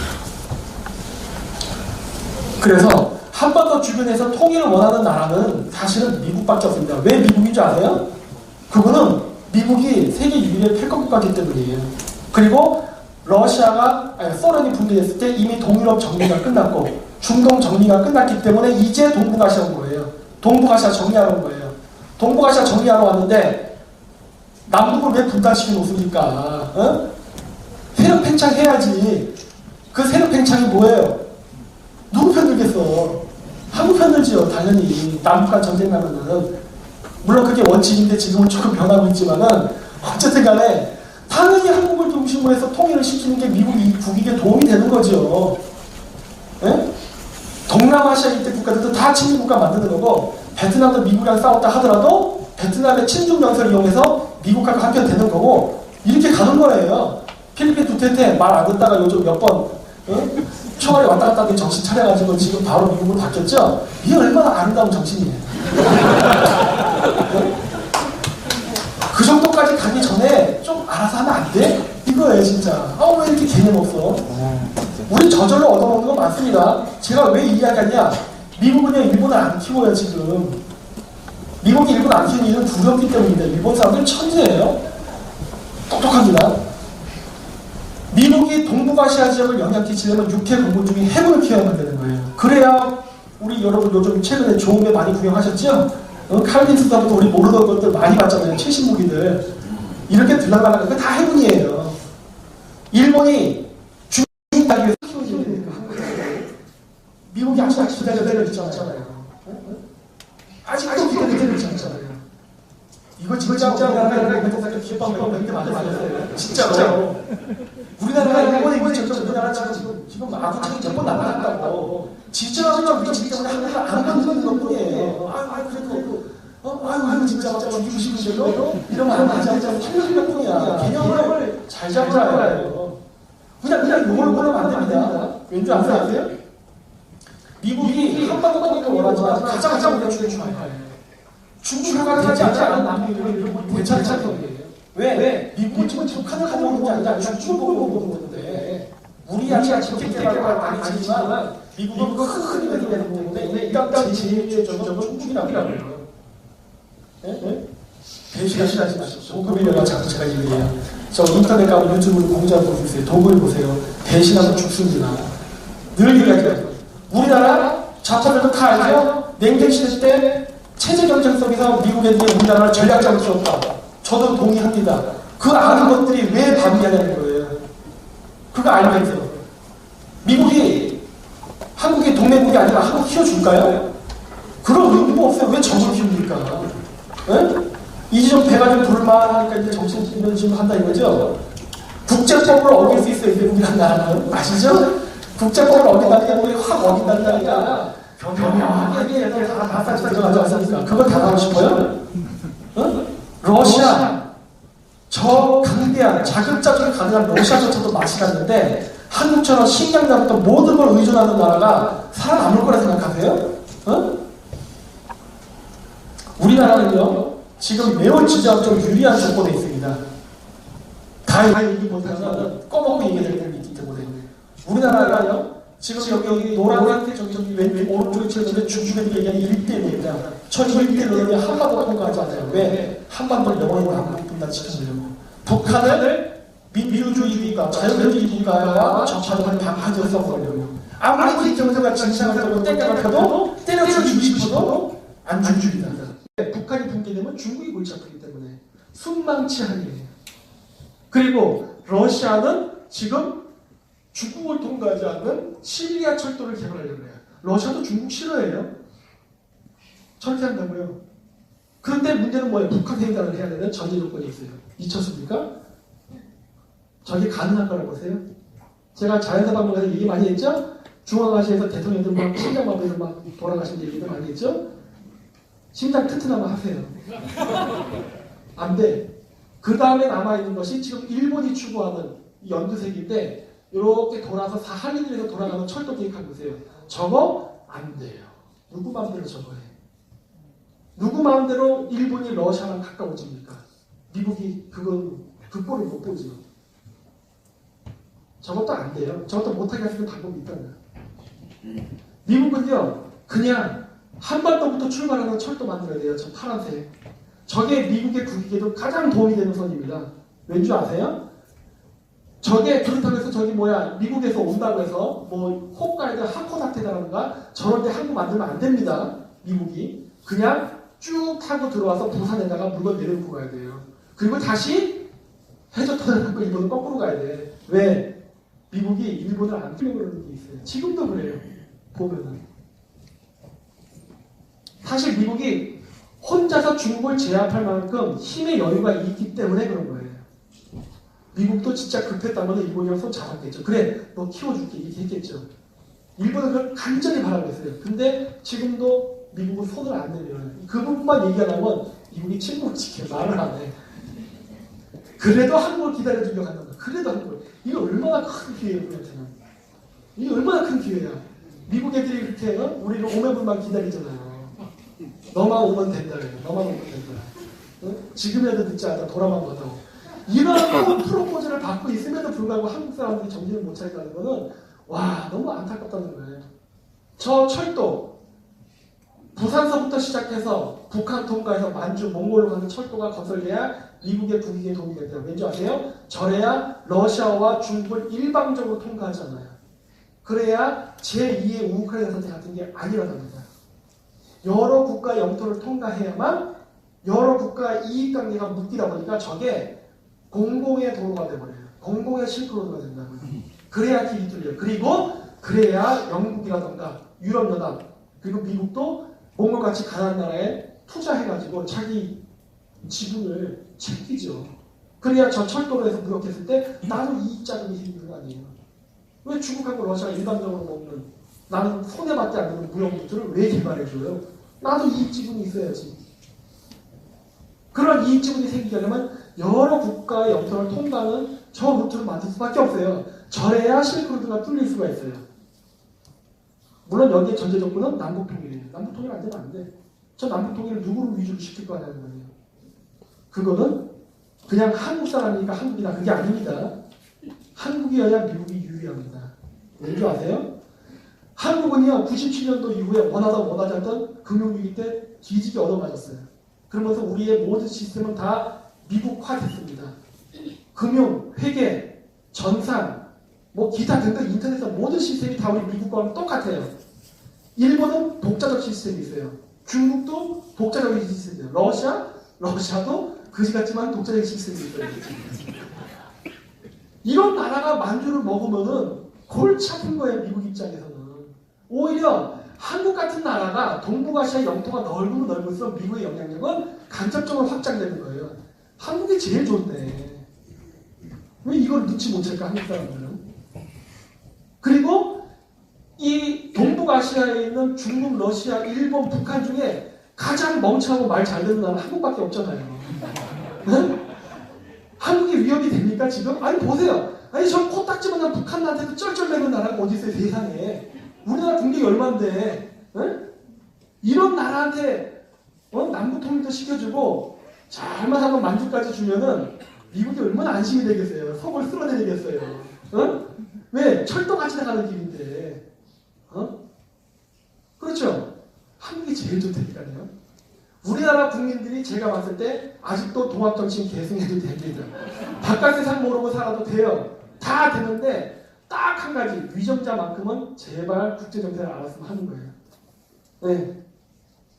그래서 한 번 더 주변에서 통일을 원하는 나라는 사실은 미국밖에 없습니다. 왜 미국인 줄 아세요? 그거는 미국이 세계 유일의 패권국가이기 때문이에요. 그리고 소련이 붕괴했을 때 이미 동유럽 정리가 끝났고 중동 정리가 끝났기 때문에 이제 동북아시아 온 거예요. 동북아시아 정리하러 온 거예요. 동북아시아 정리하러 왔는데 남북을 왜 분단시켜 놓습니까? 세력 팽창해야지. 그 세력 팽창이 뭐예요? 누구 편 들겠어? 한국 편 들지요. 당연히 남북 간 전쟁 나면은. 물론 그게 원칙인데 지금은 조금 변하고 있지만은 어쨌든 간에 당연히 한국을 중심으로 해서 통일을 시키는 게 미국이 국익에 도움이 되는 거죠. 예? 동남아시아 일대 국가들도 다 친중국가 만드는 거고 베트남도 미국이랑 싸웠다 하더라도 베트남의 친중 명세를 이용해서 미국하고 한편 되는 거고 이렇게 가는 거예요. 필리핀 두테르테 말 안 듣다가 요즘 몇 번 총알이 왔다 갔다 하는 정신 차려가지고 지금 바로 미국으로 바뀌었죠? 이게 얼마나 아름다운 정신이에요. 그 정도까지 가기 전에 좀 알아서 하면 안 돼? 이거예요 진짜. 왜 이렇게 개념 없어? 우리 저절로 얻어먹는 거 많습니다. 제가 왜 이 이야기하냐? 미국은요 일본을 안 키워요 지금. 미국이 일본 안 키우는 이유는 두렵기 때문인데 일본 사람들 천재예요. 똑똑합니다. 미국이 동북아시아 지역을 영향 끼치려면 육해 공군 중에 해군을 키워야만 되는 거예요. 그래야 우리 여러분 요즘 최근에 좋은 배 많이 구경하셨죠? 칼빈스부터 우리 모르던 것들 많이 봤잖아요. 최신 무기들. 이렇게 들락날락 그거 다 해군이에요. 일본이 중국하기 위해서 키워주는 미국이 아직도 기다려 있잖아요. 아직도 기다려 있잖아요. 이거 진짜 우리나라가 이렇게 기업방법 이렇게 만들었어요. 진짜로. 우리나라가 일본에 우리나라 지금 아구창이 몇번 나갔다고. 진짜 우리 진짜 안 만드는 것 뿐이에요. 아이고 진짜 죽이고 싶은데도 이러면 안 되지 않죠. 틀린 것 뿐이야. 개념을 잘 잡아야 해요. 그냥 욕을 안 됩니다. 왠지 아세요? 미국이 한반도 통일을 원하지만 가장 우리가 중요해요. 중국과 하지 않은 남미를 괜찮다는 거예요. 왜? 미국은 지금 북한을 보는 게 아니라 중국을 보는 건데 우리야 지금 개발을 많이 지지만 미국은 큰 힘이 되는 때문에 일단 제2의 전적은 중국이라고 해요. 배신하지 마십시오. 도금이라고 자꾸 제가 얘기해요. 저 인터넷 가면 유튜브로 공지하고 보세요. 도금을 보세요. 배신하면 죽습니다. 늘 얘기하죠. 우리나라 좌파들도 다 알죠? 냉전 시대 때 체제 경쟁 속에서 미국 애들이 우리나라를 전략적으로 줬다. 저도 동의합니다. 그 아는 것들이 왜 반대하냐는 거예요. 그거 알면서 미국이 한국의 동맹국이 아니라 한국 키워줄까요? 그런 의무가 없어요. 왜 적을 키웁니까? 네? 이제 좀 배가 좀 불만하니까 이제 정신 좀 한다 이거죠? 국제법을 어길 수 있어요. 미국이라는 나라는. 아시죠? 국제법을 어긴다는 게 우리 확 어긴다는 게 아니라 교묘하게 다 마사지 들어가지 않습니까? 그거 다 하고 싶어요? 러시아 저 강대한 자급자족이 가능한 러시아조차도 마치랐는데 한국처럼 식량자부터 모든 걸 의존하는 나라가 살아남을 거라 생각하세요? 우리나라는요 지금 매우 지정적으로 유리한 조건에 있습니다. 다 얘기 못하면 꺼먹고 얘기해야 되는 게 있기 때문에 우리나라가요 지금 여기 노란색 저기 왼쪽 오른쪽에 치는데 중국애들이 얘기하는 1대1입니다. 저희 1대1로 한반도 통과하지 않아요. 왜? 한반도를 영원히 남북 분단시키려고. 북한을 민주주의 국가, 자유민주주의 국가와 적하는 방파제로 써버려요. 아무리 경제가 진상을 때려도 때려 죽이고 싶어도 안 죽입니다. 북한이 붕괴되면 중국이 골치 아프기 때문에 순망치한이에요. 그리고 러시아는 지금 중국을 통과하지 않는 시리아 철도를 개발하려고 해요. 러시아도 중국 싫어해요. 철퇴한다고요. 그런데 문제는 뭐예요? 북한 횡단을 해야 되는 전제 조건이 있어요. 미쳤습니까? 저게 가능한 거라고 보세요? 제가 자연사 방문에서 얘기 많이 했죠? 중앙아시아에서 대통령들 막 심장마비로 막 돌아가신 얘기도 많이 했죠? 심장 튼튼하면 하세요. 안 돼. 그 다음에 남아있는 것이 지금 일본이 추구하는 연두색인데 이렇게 돌아서 사하린에서 돌아가는 철도 계획한 보세요. 저거 안 돼요. 누구 마음대로 저거 해. 누구 마음대로 일본이 러시아랑 가까워집니까? 미국이 그건 극복을 못 보죠. 저것도 안 돼요. 저것도 못하게 할 수 있는 방법이 있다고요. 미국은요 그냥 한반도부터 출발하는 철도 만들어야 돼요. 저 파란색. 저게 미국의 국익에도 가장 도움이 되는 선입니다. 왠지 아세요? 저게 그렇다고 해서 저기 미국에서 온다고 해서 홋카이도 하코다테라든가 저런 데 한국 만들면 안 됩니다. 미국이 그냥 쭉 타고 들어와서 부산에다가 물건 내려놓고 가야 돼요. 그리고 다시 해저터널 갖고 일본은 거꾸로 가야 돼. 왜? 미국이 일본을 안 끌려고 그러는 게 있어요. 지금도 그래요. 보면은 사실 미국이 혼자서 중국을 제압할 만큼 힘의 여유가 있기 때문에 그런 거예요. 미국도 진짜 급했다면 일본이랑 손 잡았겠죠. 그래, 너 키워줄게 이렇게 했겠죠. 일본은 그걸 간절히 바라고 있어요. 근데 지금도 미국은 손을 안 내밀어요. 그 부분만 얘기하려면 미국이 친구를 지켜 말을 안 해. 그래도 한국을 기다려주려고 한다. 그래도 한국을. 이거 얼마나 큰 기회예요, 우리한테는. 이게 얼마나 큰 기회야. 미국 애들이 이렇게 우리를 오매불만 기다리잖아요. 너만 오면 된다. 너만 오면 된다. 지금이라도 늦지 않아. 돌아만 보자고. 이런 프로포즈를 받고 있음에도 불구하고 한국 사람들이 정신을 못 차린다는 거는 와 너무 안타깝다는 거예요. 저 철도 부산서부터 시작해서 북한 통과해서 만주, 몽골로 가는 철도가 건설돼야 미국의 국익에 도움이 된다. 왠지 아세요? 저래야 러시아와 중국을 일방적으로 통과하잖아요. 그래야 제2의 우크라이나 사태 같은 게 안 일어납니다. 여러 국가 영토를 통과해야만 여러 국가 이익관계가 묶이다 보니까 저게 공공의 도로가 돼버려요. 공공의 실크로드가 된다고요. 그래야 길이 뚫려요. 그리고 그래야 영국이라던가 유럽연합 그리고 미국도 몽골같이 가난한 나라에 투자해가지고 자기 지분을 챙기죠. 그래야 저 철도로에서 무역했을 때 나도 이익 자금이 생기는 거 아니에요. 왜 중국하고 러시아가 일반적으로 먹는 나는 손해밖에 안 되는 무역 루트를 왜 개발해줘요? 나도 이익 지분이 있어야지. 그런 이익 지분이 생기려면 여러 국가의 영토를 통과하는 저 루트를 만들 수밖에 없어요. 저래야 실크로드가 뚫릴 수가 있어요. 물론 여기에 전제 조건은 남북통일이에요. 남북통일 안 되면 안 돼. 저 남북통일을 누구를 위주로 시킬 거냐는 거예요. 그거는 그냥 한국 사람이니까 한국이다. 그게 아닙니다. 한국이어야 미국이 유리합니다. 왠지 아세요? 한국은요 97년도 이후에 원하다 원하지 않던 금융위기 때 뒤지게 얻어맞았어요. 그러면서 우리의 모든 시스템은 다 미국화됐습니다. 금융, 회계, 전산, 뭐 기타 등등 인터넷의 모든 시스템이 다 우리 미국과는 똑같아요. 일본은 독자적 시스템이 있어요. 중국도 독자적인 시스템이에요. 러시아도 그지 같지만 독자적인 시스템이 있어요. 이런 나라가 만주를 먹으면은 골치 아픈 거예요. 미국 입장에서는. 오히려 한국 같은 나라가 동북아시아 영토가 넓으면 넓을수록 미국의 영향력은 간접적으로 확장되는 거예요. 한국이 제일 좋은데 왜 이걸 눈치 못 챌까 한국 사람들은. 그리고 이 동북아시아에 있는 중국, 러시아, 일본, 북한 중에 가장 멍청하고 말 잘 듣는 나라는 한국밖에 없잖아요. 네? 한국이 위협이 됩니까 지금? 아니 보세요. 아니 저 코딱지만한 북한한테도 쩔쩔매는 나라가 어디 있어요 세상에. 우리나라 국력이 얼만데 네? 이런 나라한테 남북통일도 시켜주고 잘만 하면 만주까지 주면은 미국이 얼마나 안심이 되겠어요. 속을 쓸어내리겠어요. 왜? 철도같이 나가는 길인데. 그렇죠? 한국이 제일 좋다니까요. 우리나라 국민들이 제가 봤을 때 아직도 동학정신 계승해도 됩니다. 바깥 세상 모르고 살아도 돼요. 다 되는데 딱 한 가지 위정자만큼은 제발 국제정세를 알았으면 하는 거예요. 네.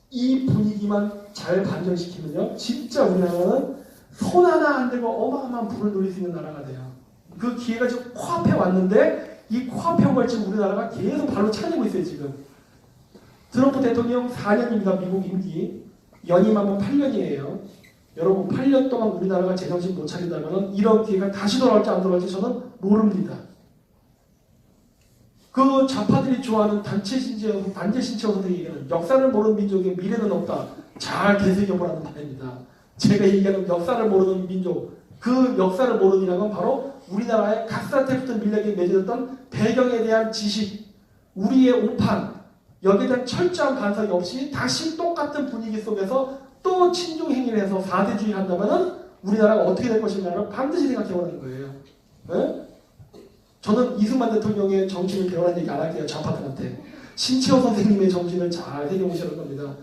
이 분위기만 잘 반전시키면요 진짜 우리나라는 손 하나 안 대고 어마어마한 부를 누릴 수 있는 나라가 돼요. 그 기회가 지금 코앞에 왔는데 이 코앞에 온 걸 지금 우리나라가 계속 발로 차지고 있어요. 지금 트럼프 대통령 4년입니다. 미국 임기 연임하면 8년이에요. 여러분 8년 동안 우리나라가 제정신 못 차린다면 이런 기회가 다시 돌아올지 안 돌아올지 저는 모릅니다. 그 좌파들이 좋아하는 단체 신체 선생이 얘기하는 역사를 모르는 민족의 미래는 없다. 잘 되새겨보라는 말입니다. 제가 얘기하는 역사를 모르는 민족, 그 역사를 모르는 건 바로 우리나라의 갓사태부터 밀려게 맺어졌던 배경에 대한 지식, 우리의 오판, 여기에 대한 철저한 반성이 없이 다시 똑같은 분위기 속에서 또 친중 행위를 해서 4대주의 한다면 우리나라가 어떻게 될 것인가를 반드시 생각해보라는 거예요. 네? 저는 이승만 대통령의 정신을 배우라는 얘기 안 할게요. 좌파들한테. 신채호 선생님의 정신을 잘 새겨보시는 겁니다.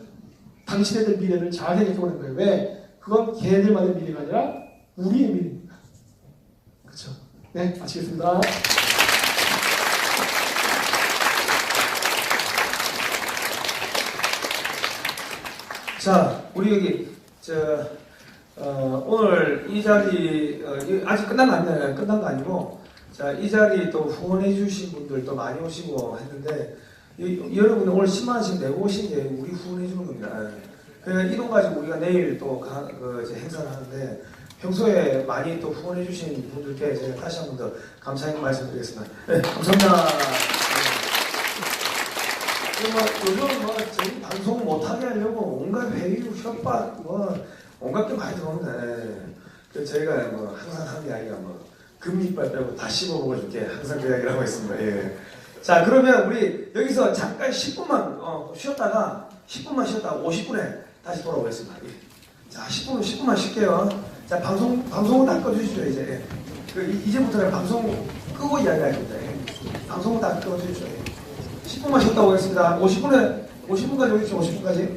당신네들 미래를 잘 생각해보는 거예요. 왜? 그건 걔네들만의 미래가 아니라 우리의 미래입니다. 그렇죠? 네, 마치겠습니다. 자, 우리 여기 오늘 이 자리 아직 끝난 거 아니에요. 끝난 거 아니고 자, 이 자리 또 후원해 주신 분들도 많이 오시고 했는데 여러분 오늘 10만 원씩 내고 오신 게 우리 후원해 주는 겁니다. 그러니까 이돈 가지고 우리가 내일 또 이제 행사를 하는데 평소에 많이 또 후원해 주신 분들께 제가 다시 한 번 더 감사의 말씀드리겠습니다. 네, 감사합니다. 요즘 저희 방송 못하게 하려고 온갖 회의, 협박, 온갖 게 많이 들어오는데 그래서 저희가 항상 하는 게 아니라 금이빨 빼고 다 씹어먹어줄게 항상 그 이야기를 하고 있습니다. 예. 자, 그러면 우리 여기서 잠깐 10분만 쉬었다가 10분만 쉬었다가 50분에 다시 돌아오겠습니다. 예. 자, 10분만 쉴게요. 자, 방송은 다 꺼주시죠 이제. 이제부터는 방송 끄고 이야기할 겁니다. 예. 방송은 다 꺼주시죠. 10분만 쉬었다 오겠습니다. 50분까지 오겠죠. 50분까지.